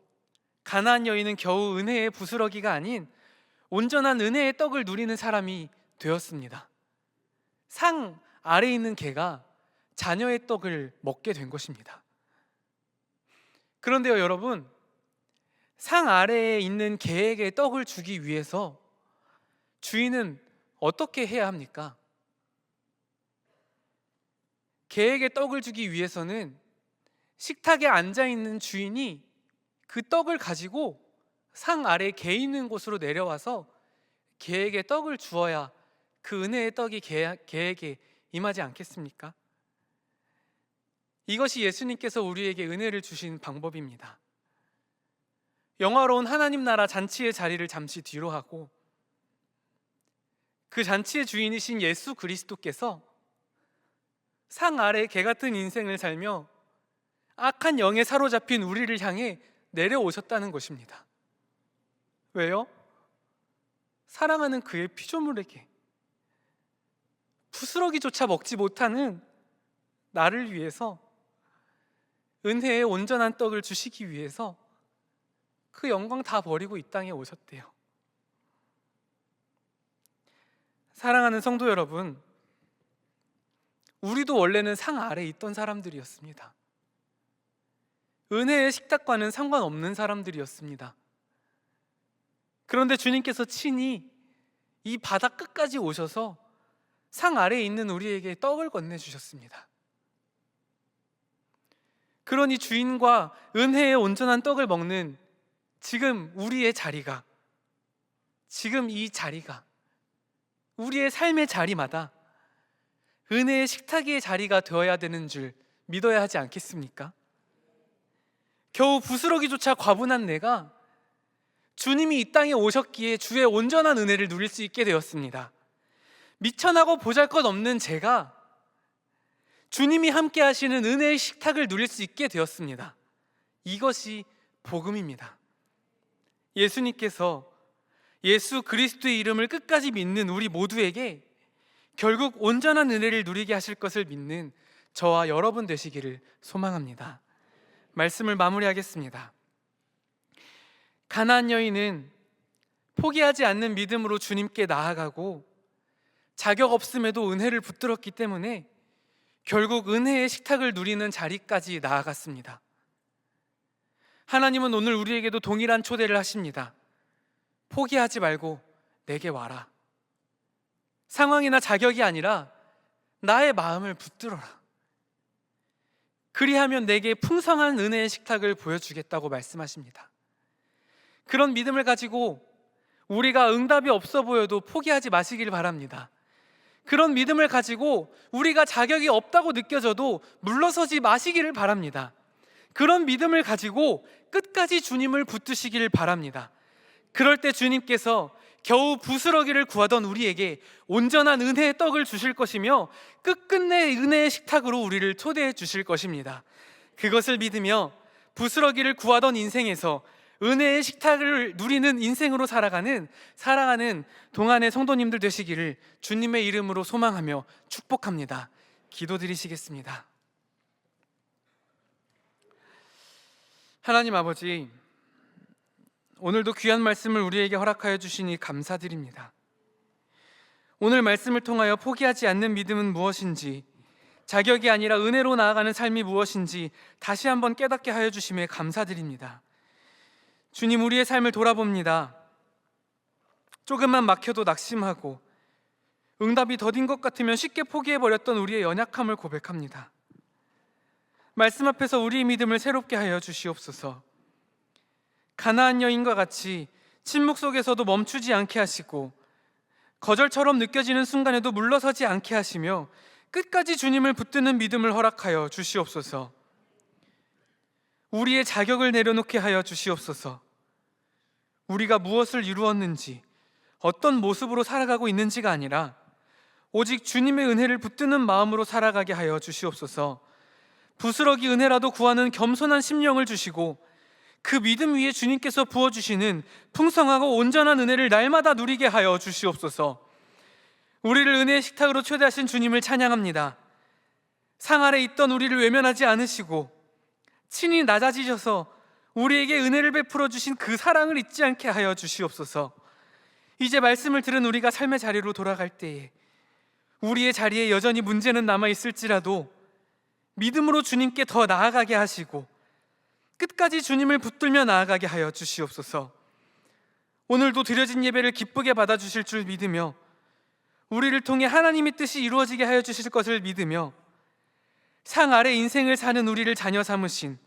가나안 여인은 겨우 은혜의 부스러기가 아닌 온전한 은혜의 떡을 누리는 사람이 되었습니다. 상 아래에 있는 개가 자녀의 떡을 먹게 된 것입니다. 그런데요, 여러분, 상 아래에 있는 개에게 떡을 주기 위해서 주인은 어떻게 해야 합니까? 개에게 떡을 주기 위해서는 식탁에 앉아 있는 주인이 그 떡을 가지고 상 아래 개 있는 곳으로 내려와서 개에게 떡을 주어야 그 은혜의 떡이 개에게 임하지 않겠습니까? 이것이 예수님께서 우리에게 은혜를 주신 방법입니다. 영화로운 하나님 나라 잔치의 자리를 잠시 뒤로 하고 그 잔치의 주인이신 예수 그리스도께서 상 아래 개 같은 인생을 살며 악한 영에 사로잡힌 우리를 향해 내려오셨다는 것입니다. 왜요? 사랑하는 그의 피조물에게 부스러기조차 먹지 못하는 나를 위해서 은혜의 온전한 떡을 주시기 위해서 그 영광 다 버리고 이 땅에 오셨대요. 사랑하는 성도 여러분, 우리도 원래는 상 아래에 있던 사람들이었습니다. 은혜의 식탁과는 상관없는 사람들이었습니다. 그런데 주님께서 친히 이 바닥 끝까지 오셔서 상 아래에 있는 우리에게 떡을 건네주셨습니다. 그러니 주인과 은혜의 온전한 떡을 먹는 지금 우리의 자리가, 지금 이 자리가 우리의 삶의 자리마다 은혜의 식탁의 자리가 되어야 되는 줄 믿어야 하지 않겠습니까? 겨우 부스러기조차 과분한 내가 주님이 이 땅에 오셨기에 주의 온전한 은혜를 누릴 수 있게 되었습니다. 미천하고 보잘것없는 제가 주님이 함께 하시는 은혜의 식탁을 누릴 수 있게 되었습니다. 이것이 복음입니다. 예수님께서 예수 그리스도의 이름을 끝까지 믿는 우리 모두에게 결국 온전한 은혜를 누리게 하실 것을 믿는 저와 여러분 되시기를 소망합니다. 말씀을 마무리하겠습니다. 가나안 여인은 포기하지 않는 믿음으로 주님께 나아가고 자격 없음에도 은혜를 붙들었기 때문에 결국 은혜의 식탁을 누리는 자리까지 나아갔습니다. 하나님은 오늘 우리에게도 동일한 초대를 하십니다. 포기하지 말고 내게 와라. 상황이나 자격이 아니라 나의 마음을 붙들어라. 그리하면 내게 풍성한 은혜의 식탁을 보여주겠다고 말씀하십니다. 그런 믿음을 가지고 우리가 응답이 없어 보여도 포기하지 마시길 바랍니다. 그런 믿음을 가지고 우리가 자격이 없다고 느껴져도 물러서지 마시기를 바랍니다. 그런 믿음을 가지고 끝까지 주님을 붙드시기를 바랍니다. 그럴 때 주님께서 겨우 부스러기를 구하던 우리에게 온전한 은혜의 떡을 주실 것이며 끝끝내 은혜의 식탁으로 우리를 초대해 주실 것입니다. 그것을 믿으며 부스러기를 구하던 인생에서 은혜의 식탁을 누리는 인생으로 살아가는 사랑하는 동안의 성도님들 되시기를 주님의 이름으로 소망하며 축복합니다. 기도드리시겠습니다. 하나님 아버지, 오늘도 귀한 말씀을 우리에게 허락하여 주시니 감사드립니다. 오늘 말씀을 통하여 포기하지 않는 믿음은 무엇인지, 자격이 아니라 은혜로 나아가는 삶이 무엇인지 다시 한번 깨닫게 하여 주심에 감사드립니다. 주님, 우리의 삶을 돌아봅니다. 조금만 막혀도 낙심하고 응답이 더딘 것 같으면 쉽게 포기해버렸던 우리의 연약함을 고백합니다. 말씀 앞에서 우리의 믿음을 새롭게 하여 주시옵소서. 가나안 여인과 같이 침묵 속에서도 멈추지 않게 하시고 거절처럼 느껴지는 순간에도 물러서지 않게 하시며 끝까지 주님을 붙드는 믿음을 허락하여 주시옵소서. 우리의 자격을 내려놓게 하여 주시옵소서. 우리가 무엇을 이루었는지, 어떤 모습으로 살아가고 있는지가 아니라 오직 주님의 은혜를 붙드는 마음으로 살아가게 하여 주시옵소서. 부스러기 은혜라도 구하는 겸손한 심령을 주시고 그 믿음 위에 주님께서 부어주시는 풍성하고 온전한 은혜를 날마다 누리게 하여 주시옵소서. 우리를 은혜의 식탁으로 초대하신 주님을 찬양합니다. 상 아래 있던 우리를 외면하지 않으시고 친히 낮아지셔서 우리에게 은혜를 베풀어 주신 그 사랑을 잊지 않게 하여 주시옵소서. 이제 말씀을 들은 우리가 삶의 자리로 돌아갈 때에 우리의 자리에 여전히 문제는 남아있을지라도 믿음으로 주님께 더 나아가게 하시고 끝까지 주님을 붙들며 나아가게 하여 주시옵소서. 오늘도 드려진 예배를 기쁘게 받아주실 줄 믿으며 우리를 통해 하나님의 뜻이 이루어지게 하여 주실 것을 믿으며 상 아래 인생을 사는 우리를 자녀 삼으신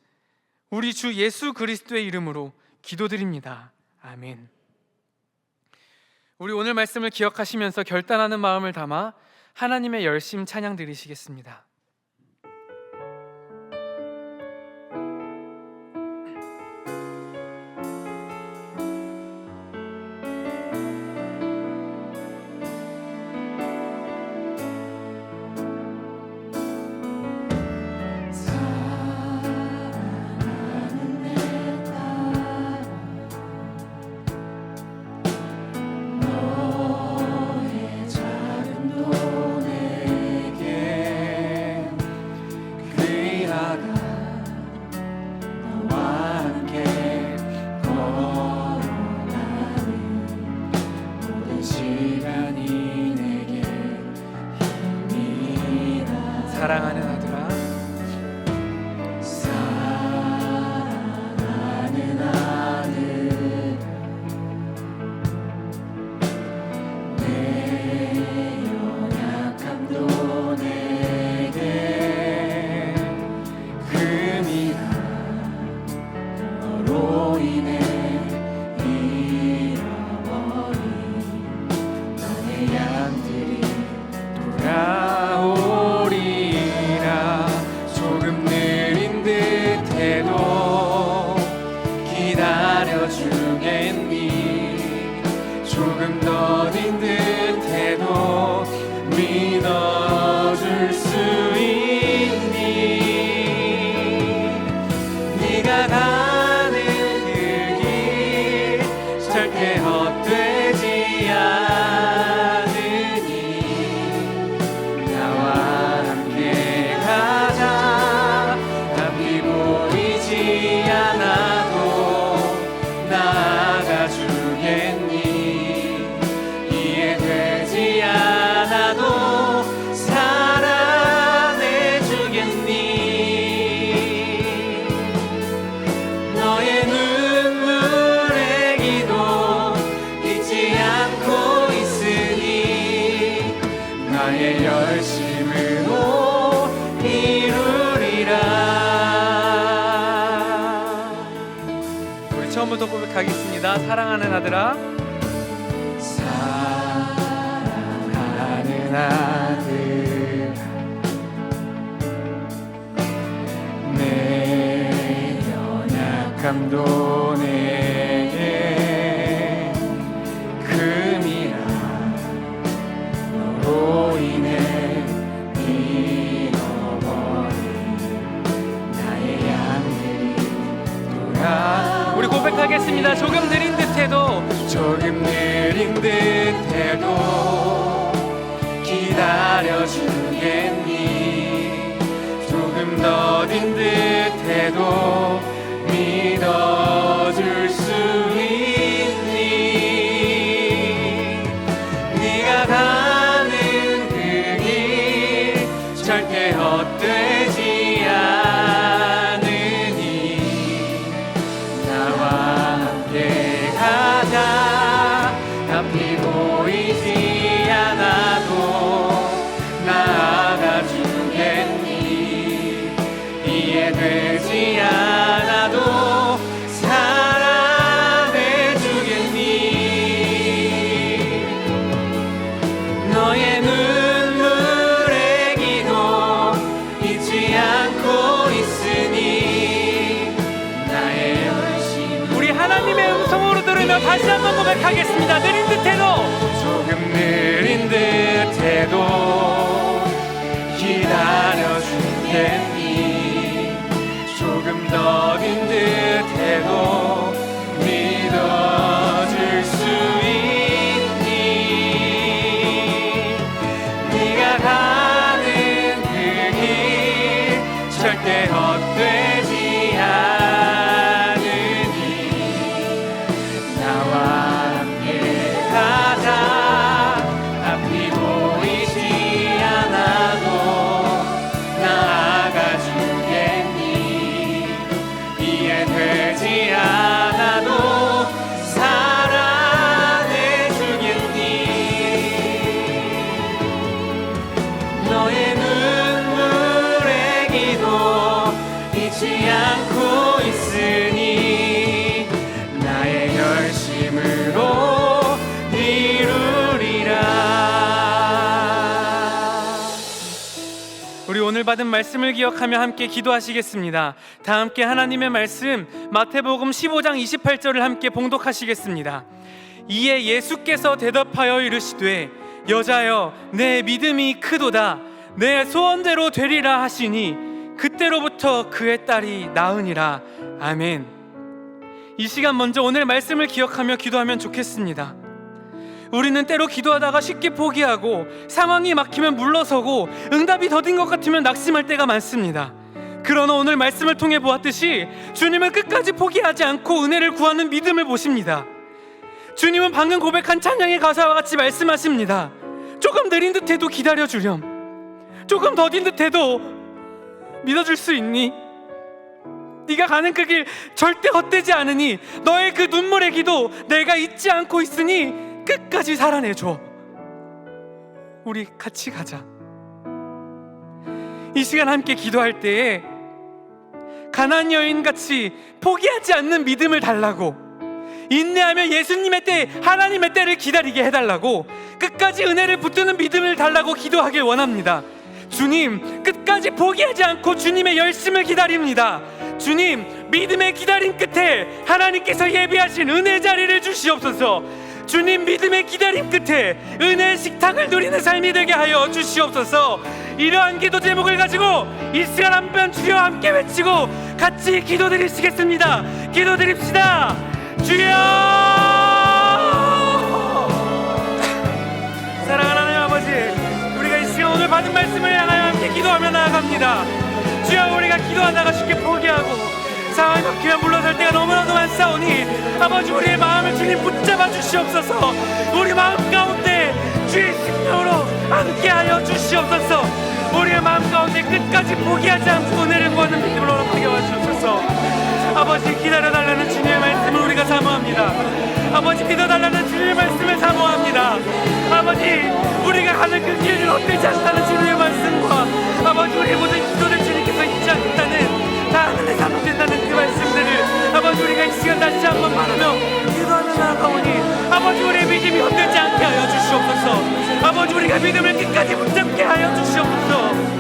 우리 주 예수 그리스도의 이름으로 기도드립니다. 아멘. 우리 오늘 말씀을 기억하시면서 결단하는 마음을 담아 하나님의 열심 찬양 드리시겠습니다. 사랑하는 아들아, 사랑하는 아들, 내 연약함도 내게 금이라 너로 인해 잃어버린 너의 양들이 돌아오리라. 조금 느린 듯해도 기다려주겠니? 조금 더딘 듯해도 믿어줄 수 있니? 네가 가는 그 길 절대 헛되지 않으니 나와 함께 가자. 앞이 보이지 않아도 나아가 주겠니? 이해되지 않아도 사랑해 주겠니? 너의 눈물의 기도 잊지 않고 있으니 나의 열심으로 이루리라. 우리 처음부터 고백하겠습니다. 사랑하는 아들아, 사랑하는 아들, 악함도 내게 금이라 너로 인해 잃어버린 나의 양들이 돌아. 우리 고백하겠습니다. 조금 느린 듯해도 기다려주겠니. 조금 더딘 듯해도 믿어줄 수 있니. 네가 가는 그 길 절대 헛되지 않으니 나와 함께 가자. 앞이 보이지 않아도 나아가 주겠니. 이해되지 않아도 사랑해 주겠니. 너의 눈물의 기도 잊지 않고 있으니 나의 열심. 우리 하나님의 음성으로 들으며 다시 한번 고백하겠습니다. 느린 듯해도 조금 느린 듯해도 기다려주겠니. 조금 더딘 듯해도 믿어줄 수 있니. 네가 가는 그 길 절대 헛되지 않으니 나와 함께 가자. 앞이 보이지 않아도 나아가 주겠니. 이해되지 않아도 사랑해 주겠니. 너의 눈물의 기도 잊지 않고 있으니 나의 열심으로 이루리라. 우리 오늘 받은 말씀을 기억하며 함께 기도하시겠습니다. 다 함께 하나님의 말씀 마태복음 15장 28절을 함께 봉독하시겠습니다. 이에 예수께서 대답하여 이르시되 여자여 내 믿음이 크도다. 내 소원대로 되리라 하시니 그때로부터 그의 딸이 나으니라. 아멘. 이 시간 먼저 오늘 말씀을 기억하며 기도하면 좋겠습니다. 우리는 때로 기도하다가 쉽게 포기하고 상황이 막히면 물러서고 응답이 더딘 것 같으면 낙심할 때가 많습니다. 그러나 오늘 말씀을 통해 보았듯이 주님은 끝까지 포기하지 않고 은혜를 구하는 믿음을 보십니다. 주님은 방금 고백한 찬양의 가사와 같이 말씀하십니다. 조금 느린 듯해도 기다려주렴. 조금 더딘 듯해도 믿어줄 수 있니? 네가 가는 그 길 절대 헛되지 않으니 너의 그 눈물의 기도 내가 잊지 않고 있으니 끝까지 살아내줘. 우리 같이 가자. 이 시간 함께 기도할 때에 가나안 여인같이 포기하지 않는 믿음을 달라고, 인내하며 예수님의 때, 하나님의 때를 기다리게 해달라고, 끝까지 은혜를 붙드는 믿음을 달라고 기도하길 원합니다. 주님, 끝까지 포기하지 않고 주님의 열심을 기다립니다. 주님, 믿음의 기다림 끝에 하나님께서 예비하신 은혜 자리를 주시옵소서. 주님, 믿음의 기다림 끝에 은혜의 식탁을 누리는 삶이 되게 하여 주시옵소서. 이러한 기도 제목을 가지고 이 시간 한번 주여 함께 외치고 같이 기도드리시겠습니다. 기도드립시다. 주여! 사랑하는 하나님 아버지, 우리가 이 시간 오늘 받은 말씀을 향하여 함께 기도하며 나아갑니다. 주여, 우리가 기도하다가 쉽게 포기하고 상황이 바뀌면 물러설 때가 너무나도 많사오니 아버지, 우리의 마음을 주님 붙잡아 주시옵소서. 우리 마음 가운데 주의 생명으로 함께하여 주시옵소서. 우리의 마음 가운데 끝까지 포기하지 않고 은혜를 구하는 믿음으로 하게 와주옵소서. 아버지, 기다려달라는 주님의 말씀을 우리가 사모합니다. 아버지, 믿어달라는 주님의 말씀을 사모합니다. 아버지, 우리가 가는 그 길을 헛되지 않다는 주님의 말씀과 아버지, 우리의 모든 기도를 주님께서 잊지 않겠다는, 다 하늘에 사모된다는 그 말씀들을 아버지, 우리가 이 시간 다시 한번 바르며 기도하며 나아가오니 아버지, 우리의 믿음이 헛되지 않게 하여 주시옵소서. 아버지, 우리가 믿음을 끝까지 붙잡게 하여 주시옵소서.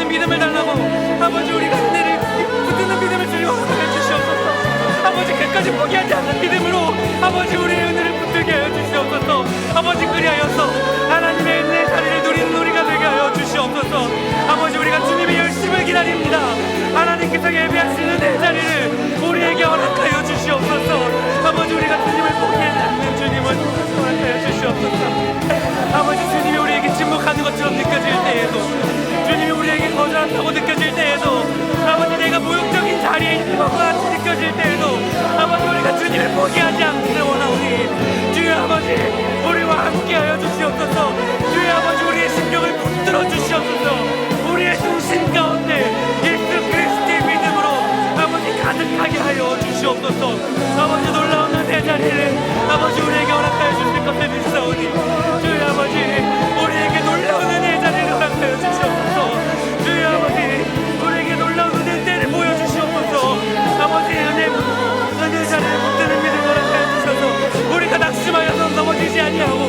붙드는 믿음을 달라고 아버지 우리가 은혜를 붙드는 믿음을 주님 허락하여 주시옵소서. 아버지 끝까지 포기하지 않는 믿음으로 아버지 우리의 은혜를 붙들게 하여 주시옵소서. 아버지 그리하여서 하나님의 은혜의 자리를 누리는 우리가 되게 하여 주시옵소서. 아버지 우리가 주님의 열심을 기다립니다. 하나님께서 예배하시는 은혜의 자리를 우리에게 허락하여 주시옵소서. 아버지 우리가 주님을 포기하지 않는 주님을 허락하여 주시옵소서. 아버지 주님이 우리에게 침묵하는 것처럼 느껴질 때에도 주님이 우리에게 거절한다고 느껴질 때에도 아버지 내가 모욕적인 자리에 있는 것 같이 느껴질 때에도 아버지 우리가 주님을 포기하지 않기를 원하오니 주여 아버지 우리와 함께하여 주시옵소서. 주여 아버지 우리의 심령을 붙들어 주시옵소서. 우리의 중심 가운데 예수 그리스도의 믿음으로 아버지 가득하게 하여 주시옵소서. 아버지 놀라운 은혜 자리를 아버지 우리에게 허락하여 주실 것을 믿사오니 주여 아버지 우리에게 놀라운 은혜 자리를 허락하여 주시옵소서. 주여 아버지 우리에게 놀라운 은혜 때를 보여주시옵소서. 아버지 은혜 자리를 붙드는 믿음을 허락하여 주셔서 우리가 낙심하여서 넘어지지 아니하고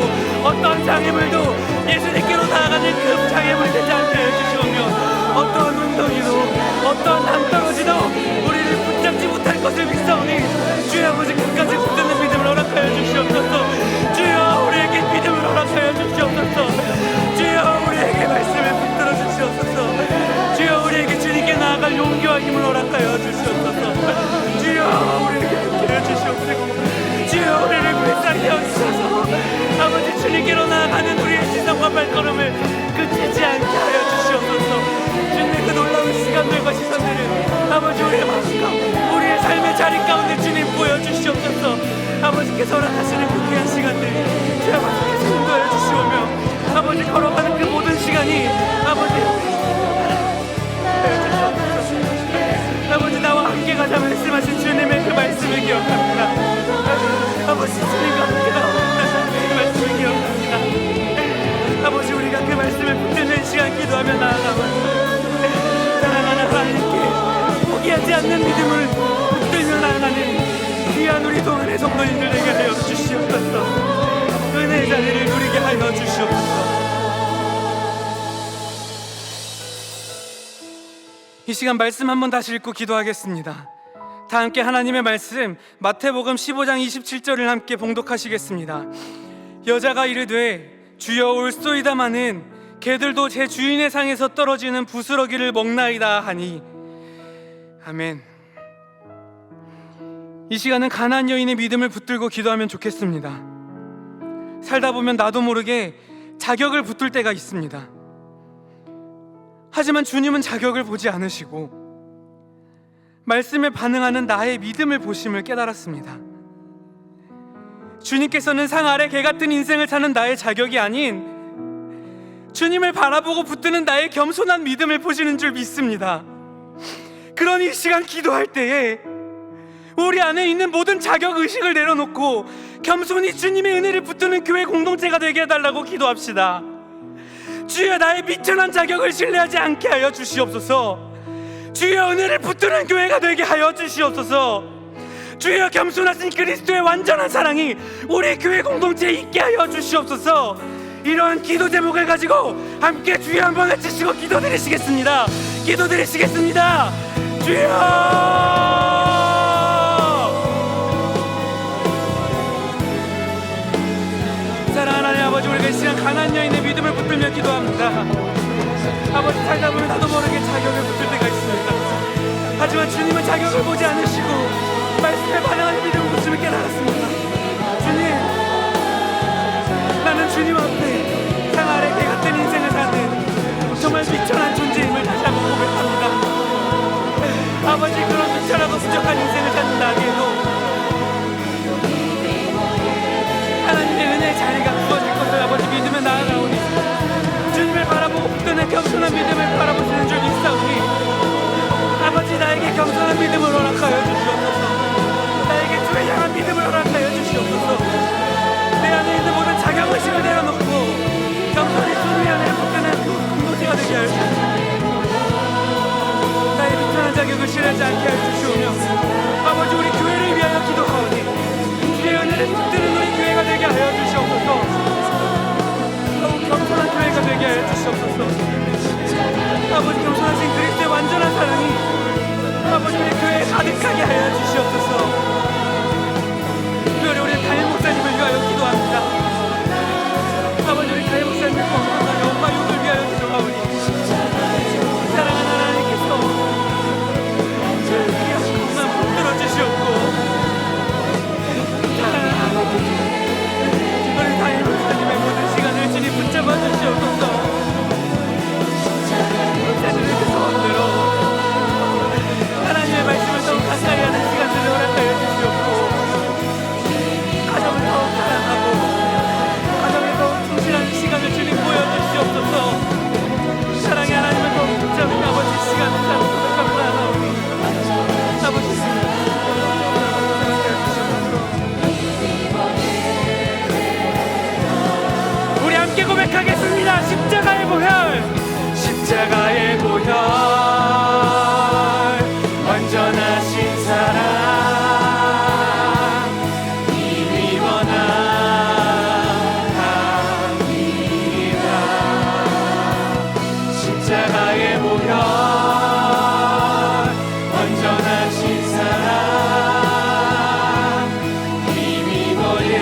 어떤 장애물도 예수님께로 나아가는 그 장애물이 되지 않게 해주시오며 어떠한 운동이도 어떠한 낭떠러지도 우리를 붙잡지 못할 것을 믿사오니 주여 아버지 끝까지 붙드는 믿음을 허락하여 주시옵소서. 주여 우리에게 믿음을 허락하여 주시옵소서. 주여 우리에게 말씀을 붙들어 주시옵소서. 주여 우리에게 주님께 나아갈 용기와 힘을 허락하여 주시옵소서. 주여 우리에게 함께하여 주시옵소서. 주여 우리를 불쌍히 여기소서. 아버지 주님께로 나아가는 우리의 시선과 발걸음을 그치지 않게 하여 주시옵소서. 주님의 그 놀라운 시간들과 시선들을 아버지 우리의 마음과 우리의 삶의 자리 가운데 주님 보여주시옵소서. 아버지께서 허락하시는 그 귀한 시간들 주 아버지께서 인도해 주시오며 아버지 걸어가는 그 모든 시간이 아버지 아버지 나와 함께 가자 말씀하신 주님의 그 말씀을 기억합니다. 아버지 주님과 함께 나오는 그 말씀을 기억합니다. 아버지 우리가 그 말씀을 붙드는 시간 기도하며 나아가고 사랑하는 하나님께 포기하지 않는 믿음을 붙들며 나아가는 귀한 우리 동안의 성도님들 되게 하여 주시옵소서. 은혜의 자리를 누리게 하여 주시옵소서. 이 시간 말씀 한번 다시 읽고 기도하겠습니다. 다 함께 하나님의 말씀 마태복음 15장 27절을 함께 봉독하시겠습니다. 여자가 이르되 주여 올소이다마는 개들도 제 주인의 상에서 떨어지는 부스러기를 먹나이다 하니. 아멘. 이 시간은 가나안 여인의 믿음을 붙들고 기도하면 좋겠습니다. 살다 보면 나도 모르게 자격을 붙들 때가 있습니다. 하지만 주님은 자격을 보지 않으시고 말씀에 반응하는 나의 믿음을 보심을 깨달았습니다. 주님께서는 상 아래 개 같은 인생을 사는 나의 자격이 아닌 주님을 바라보고 붙드는 나의 겸손한 믿음을 보시는 줄 믿습니다. 그러니 이 시간 기도할 때에 우리 안에 있는 모든 자격의식을 내려놓고 겸손히 주님의 은혜를 붙드는 교회 공동체가 되게 해달라고 기도합시다. 주여 나의 비천한 자격을 신뢰하지 않게 하여 주시옵소서. 주여 은혜를 붙드는 교회가 되게 하여 주시옵소서. 주여 겸손하신 그리스도의 완전한 사랑이 우리 교회 공동체에 있게 하여 주시옵소서. 이러한 기도 제목을 가지고 함께 주여 한번 외치시고 기도드리시겠습니다. 기도드리시겠습니다. 주여 사랑하는 하나님 아버지 우리가 이 시간 가나안 여인의 믿음을 붙들며 기도합니다. 아버지 살다 보면 나도 모르게 자격을 붙들 때가 있습니다. 하지만 주님은 자격을 보지 않으시고 말씀에 반응하는 믿음을 붙임을 깨달았습니다. 주님 나는 주님 앞에 상 아래 개 같은 인생을 사는 정말 미천한 존재임을 다시 한번 고백합니다. 아버지 그런 미천하고 부족한 인생을 사는 나에게도 하나님의 은혜의 자리가 부어질 것을 아버지 믿으며 나아가오니 주님을 바라보고 붙드는 겸손한 믿음을 바라보시는 줄 믿사오니 아버지 나에게 겸손한 믿음을 허락하여 주시옵소서. 나에게 주의 향한 믿음을 허락하여 주시옵소서. 내 안에 있는 모든 자격의식을 내려놓고 겸손히 주님의 안에 붙드는 공동체가 되게 하여 주시옵소서. 나의 비천한 자격을 실하지 않게 하여 주시오며 아버지 우리 교회를 위하여 기도하오니 주의 은혜를 붙드는 우리 교회가 되게 하여 주시옵소서. 더욱 겸손한 교회가 되게 하여 주시옵소서. 아버지 겸손하신 그리스도의 완전한 사랑이 아버지 우리 교회에 가득하게 하여 주시옵소서. 특별히 우리 담임 목사님을 위하여 기도합니다. 아버지 우리 담임 목사님을 건강하여 영광을 위하여 기도하오니 사랑하는 하나님께서 우리 한국만 붙들어 주시옵고 사랑하는 아버지 우리 담임 목사님의 모든 시간을 주님 붙잡아 주시옵소서. 목사님의 그 소원대로 하나님의 말씀을 더욱 가까이 하는 시간들을 허락하여 주시옵고 가정을 더욱 사랑하고 가정에 더욱 충실하는 시간을 주님 보여주시옵소서. 사랑의 하나님을 더욱 붙잡은 아버지 시간을 다 고백합니다. 아버지 우리 함께 고백하겠습니다. 십자가의 보혈 십자가의 보혈 완전하신 사랑 십자가의 보혈 완전하신 사랑 힘입어 예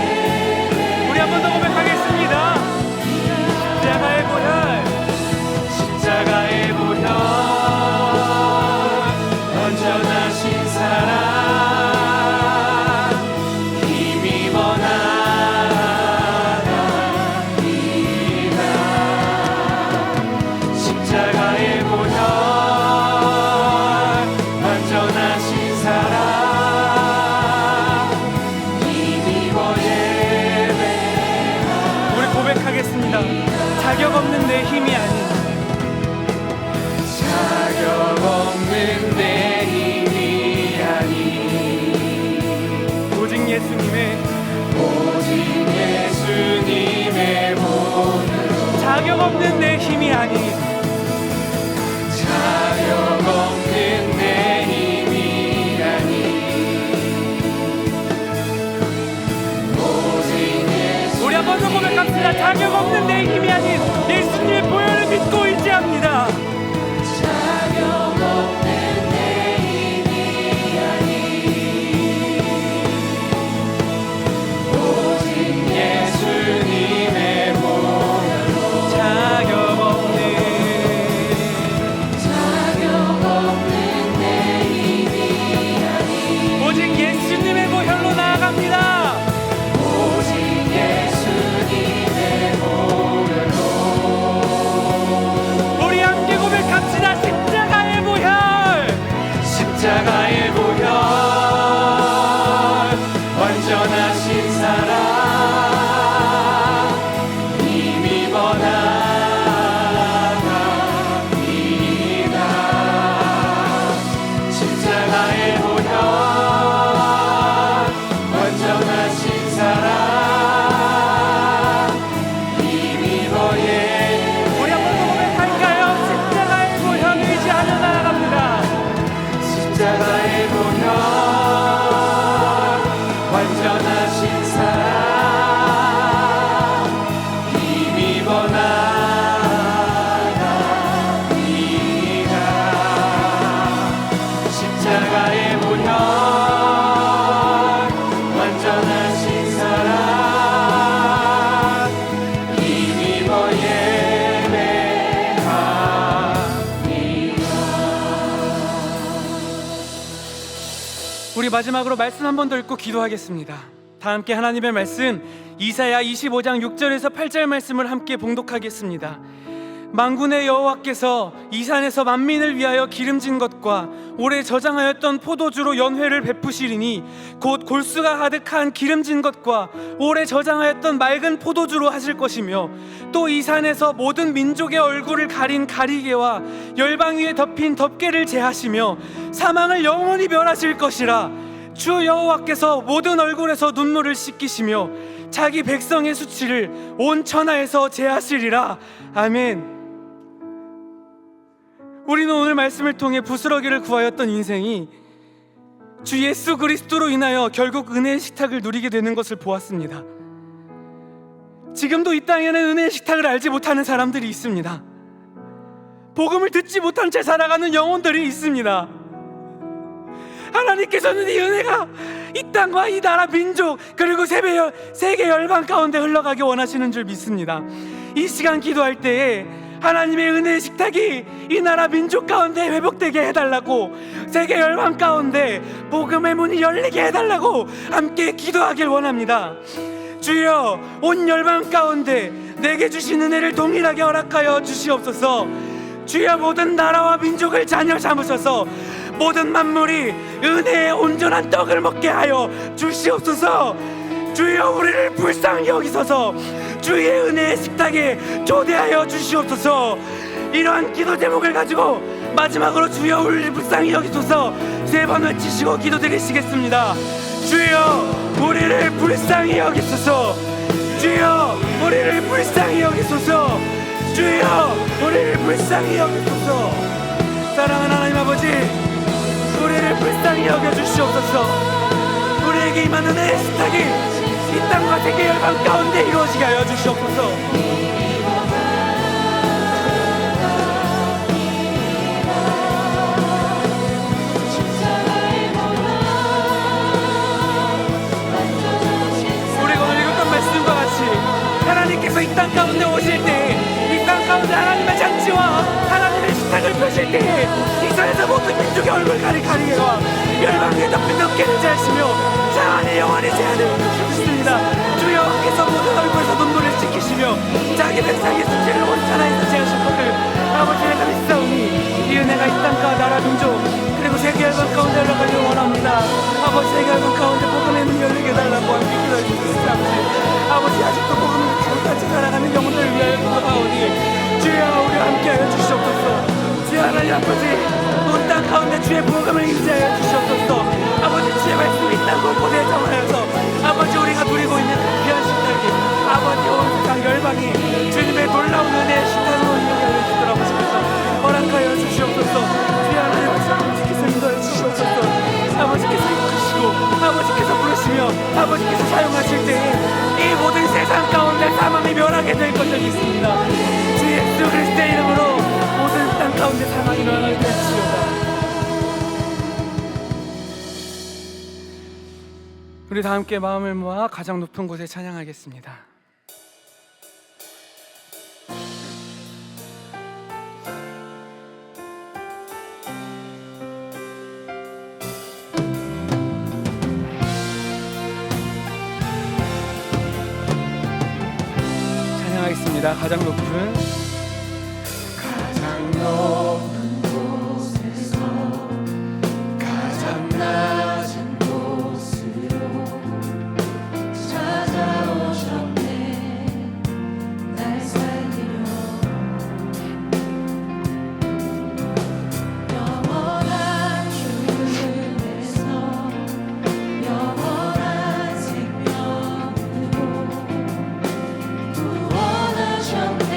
우리 한 번 더 고백하겠습니다. 십자가의 보혈 십자가의 보혈 완전하신 사랑 힘입어 나갑니다. 십자가의 보혈 완전하신 사랑 힘입어 예배하리. 우리 고백하겠습니다. 자격 없는 내 힘이 아닌 자격 없는 내 힘이 아닌 오직 예수님의 본으로 자격 없는 내 힘이 아닌 자격 없는 내 힘이 아닌 오직 예수 우리 한 번 더 고백합시다. 자격 없는 내 힘이 아닌 예수님의 보혈을 믿고 의지합니다. 예수님의 보혈로 자격 없는 내 힘이 아닌 오직 예수님의 보혈로 나아갑니다. 오직 예수님의 보혈로 우리 함께 고백합시다. 십자가의 보혈 십자가의 보혈 완전하신 사랑 십자가의 보혈 완전하신 사랑 힘입어 예 우리 한 번 더 고백할까요? 십자가의 보혈 의지하며 나아갑니다. 십자가의 보혈 완전하신 사랑 힘입어 나갑니다. 십자가의 보혈 완전하신 사랑 힘입어 예배합니다. 우리 마지막으로 말씀 한 번 더 읽고 기도하겠습니다. 다 함께 하나님의 말씀 이사야 25장 6절에서 8절 말씀을 함께 봉독하겠습니다. 만군의 여호와께서 이 산에서 만민을 위하여 기름진 것과 오래 저장하였던 포도주로 연회를 베푸시리니 곧 골수가 가득한 기름진 것과 오래 저장하였던 맑은 포도주로 하실 것이며 또 이 산에서 모든 민족의 얼굴을 가린 가리개와 열방 위에 덮인 덮개를 제하시며 사망을 영원히 멸하실 것이라. 주 여호와께서 모든 얼굴에서 눈물을 씻기시며 자기 백성의 수치를 온 천하에서 제하시리라. 아멘. 우리는 오늘 말씀을 통해 부스러기를 구하였던 인생이 주 예수 그리스도로 인하여 결국 은혜의 식탁을 누리게 되는 것을 보았습니다. 지금도 이 땅에는 은혜의 식탁을 알지 못하는 사람들이 있습니다. 복음을 듣지 못한 채 살아가는 영혼들이 있습니다. 하나님께서는 이 은혜가 이 땅과 이 나라 민족 그리고 세계 열방 가운데 흘러가기 원하시는 줄 믿습니다. 이 시간 기도할 때에 하나님의 은혜의 식탁이 이 나라 민족 가운데 회복되게 해달라고, 세계 열방 가운데 복음의 문이 열리게 해달라고 함께 기도하길 원합니다. 주여, 온 열방 가운데 내게 주신 은혜를 동일하게 허락하여 주시옵소서. 주여, 모든 나라와 민족을 자녀 삼으셔서 모든 만물이 은혜의 온전한 떡을 먹게 하여 주시옵소서. 주여, 우리를 불쌍히 여기소서. 주의 은혜의 식탁에 초대하여 주시옵소서. 이러한 기도 제목을 가지고 마지막으로 주여 우리를 불쌍히 여기소서 3번 외치시고 기도드리시겠습니다. 주여 우리를 불쌍히 여기소서. 주여 우리를 불쌍히 여기소서. 주여 우리를 불쌍히 여기소서. 사랑하는 하나님 아버지, 우리를 불쌍히 여겨주시옵소서. 우리에게 임한 은혜의 식탁이 이 땅과 세계 열방 가운데 이루어지게 하여 주시옵소서. 우리가 오늘 읽었던 말씀과 같이 하나님께서 이 땅 가운데 오실 때, 이 땅 가운데 하나님의 장치와 하나님의 식탁을 펴실 때 이스라엘에서 모든 민족의 얼굴 가리게와 열방에 덮인 어깨를 자시며 장안의 영원히 제한을 주십니다. 주여께서 모든 얼굴에서 눈물을 씻기시며 자기 백성의 숙제를 온전하게 제하실 것을 아버지 내가 믿사오니 이 은혜가 이 땅과 나라 민족 그리고 세계 열방 가운데 흘러가길 원합니다. 아버지, 세계 열방 가운데 복음의 문이 열리게 해달라고 함께 기도해 주시옵소서. 아버지, 아직도 복음을 듣지 못하지 살아가는 영혼들을 위하여 기도하오니 주여 우리와 함께하여 주시옵소서. 주여 하나님 아버지, 온 땅 가운데 주의 복음을 임재하여 주시옵소서. 아버지, 주의 말씀이 이 땅 곳곳에 정하여서 아버지 우리가 누리고 있는 귀한 식탁이 아버지 온 세상 열방이 주님의 놀라운 은혜의 식탁으로 이루게 하여 주시도록 하시옵소서. 허락하여 주시옵소서. 주여 하나님 아버지께서 인도해 주시옵소서. 아버지께서 이끄시고 아버지께서 부르시며 아버지께서 사용하실 때에 이 모든 세상 가운데 사망이 멸하게 될 것을 믿습니다. 주 예수 그리스도의 이름으로 모든 땅 가운데 사망이 멸하게 되시옵소서. 우리 다 함께 마음을 모아 가장 높은 곳에 찬양하겠습니다. 찬양하겠습니다. 가장 높은 곳에서 가장 낮은 찾아오셨네 날 살리려. 영원한 주님에서 영원한 생명으로 구원하셨네.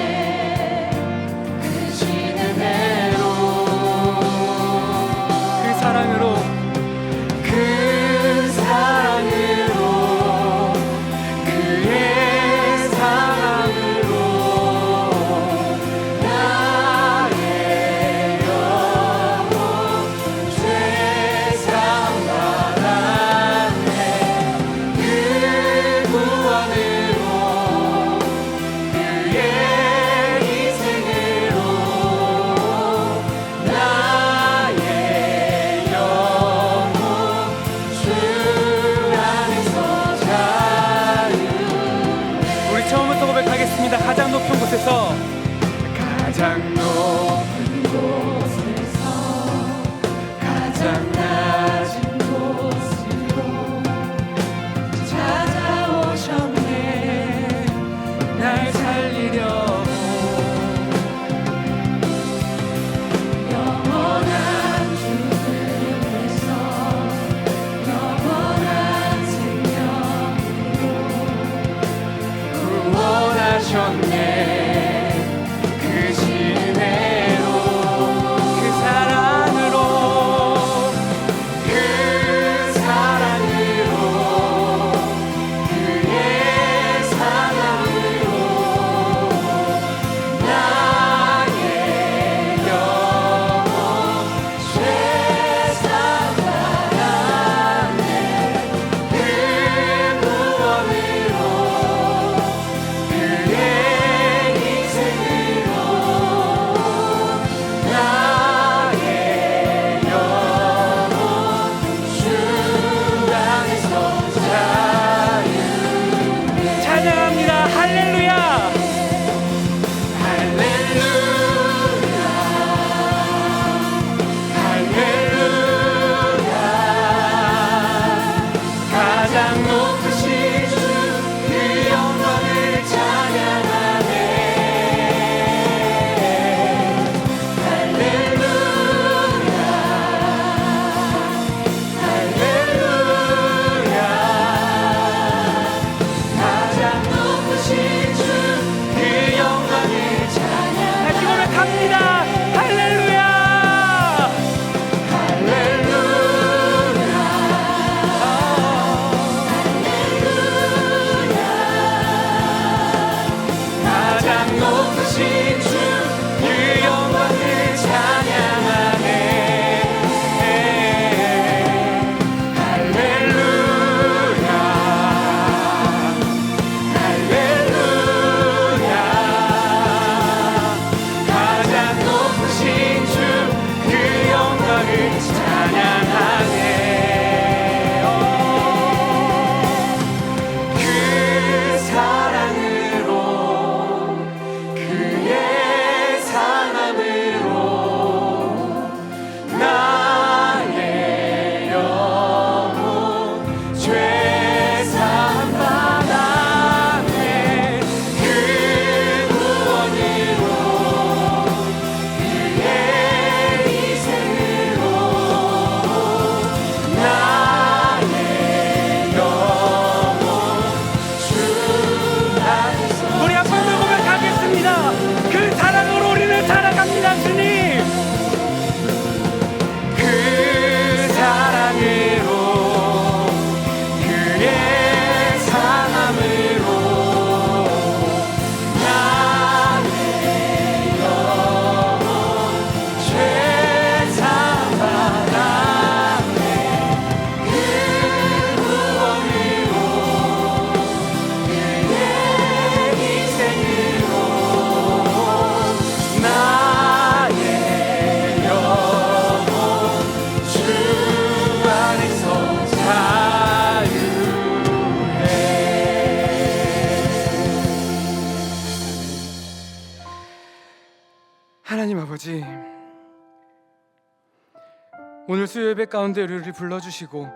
오늘 수요 예배 가운데 우리를 불러주시고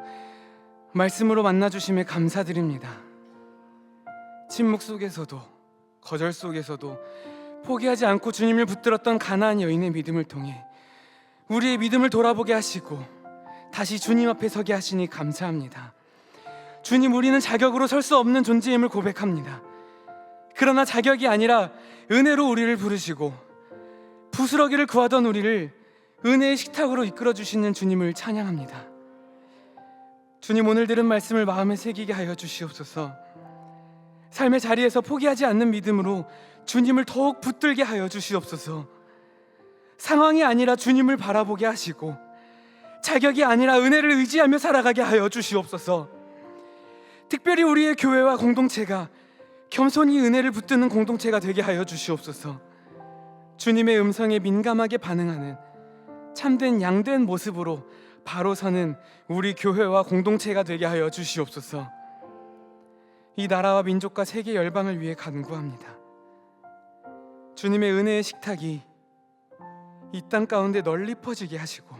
말씀으로 만나주심에 감사드립니다. 침묵 속에서도 거절 속에서도 포기하지 않고 주님을 붙들었던 가나안 여인의 믿음을 통해 우리의 믿음을 돌아보게 하시고 다시 주님 앞에 서게 하시니 감사합니다. 주님, 우리는 자격으로 설 수 없는 존재임을 고백합니다. 그러나 자격이 아니라 은혜로 우리를 부르시고 부스러기를 구하던 우리를 은혜의 식탁으로 이끌어 주시는 주님을 찬양합니다. 주님, 오늘 들은 말씀을 마음에 새기게 하여 주시옵소서. 삶의 자리에서 포기하지 않는 믿음으로 주님을 더욱 붙들게 하여 주시옵소서. 상황이 아니라 주님을 바라보게 하시고 자격이 아니라 은혜를 의지하며 살아가게 하여 주시옵소서. 특별히 우리의 교회와 공동체가 겸손히 은혜를 붙드는 공동체가 되게 하여 주시옵소서. 주님의 음성에 민감하게 반응하는 참된 양된 모습으로 바로 서는 우리 교회와 공동체가 되게 하여 주시옵소서. 이 나라와 민족과 세계 열방을 위해 간구합니다. 주님의 은혜의 식탁이 이 땅 가운데 널리 퍼지게 하시고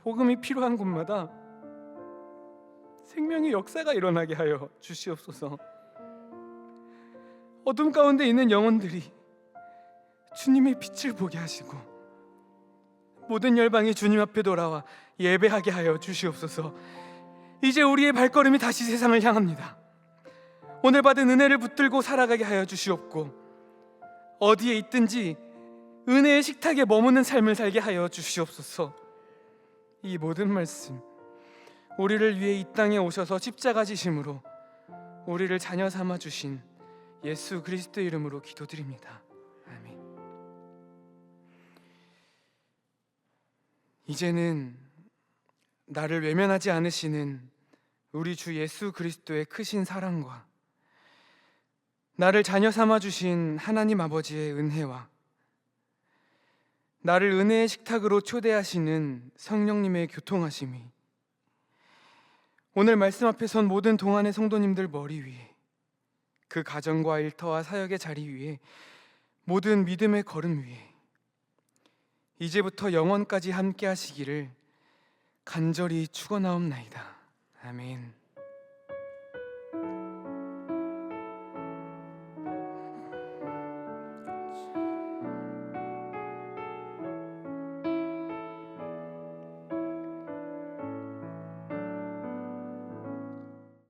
복음이 필요한 곳마다 생명의 역사가 일어나게 하여 주시옵소서. 어둠 가운데 있는 영혼들이 주님의 빛을 보게 하시고 모든 열방이 주님 앞에 돌아와 예배하게 하여 주시옵소서. 이제 우리의 발걸음이 다시 세상을 향합니다. 오늘 받은 은혜를 붙들고 살아가게 하여 주시옵고 어디에 있든지 은혜의 식탁에 머무는 삶을 살게 하여 주시옵소서. 이 모든 말씀 우리를 위해 이 땅에 오셔서 십자가 지심으로 우리를 자녀 삼아 주신 예수 그리스도의 이름으로 기도드립니다. 아멘. 이제는 나를 외면하지 않으시는 우리 주 예수 그리스도의 크신 사랑과 나를 자녀 삼아 주신 하나님 아버지의 은혜와 나를 은혜의 식탁으로 초대하시는 성령님의 교통하심이 오늘 말씀 앞에 선 모든 동안의 성도님들 머리 위에 그 가정과 일터와 사역의 자리 위에 모든 믿음의 걸음 위에 이제부터 영원까지 함께 하시기를 간절히 축원하옵나이다. 아멘.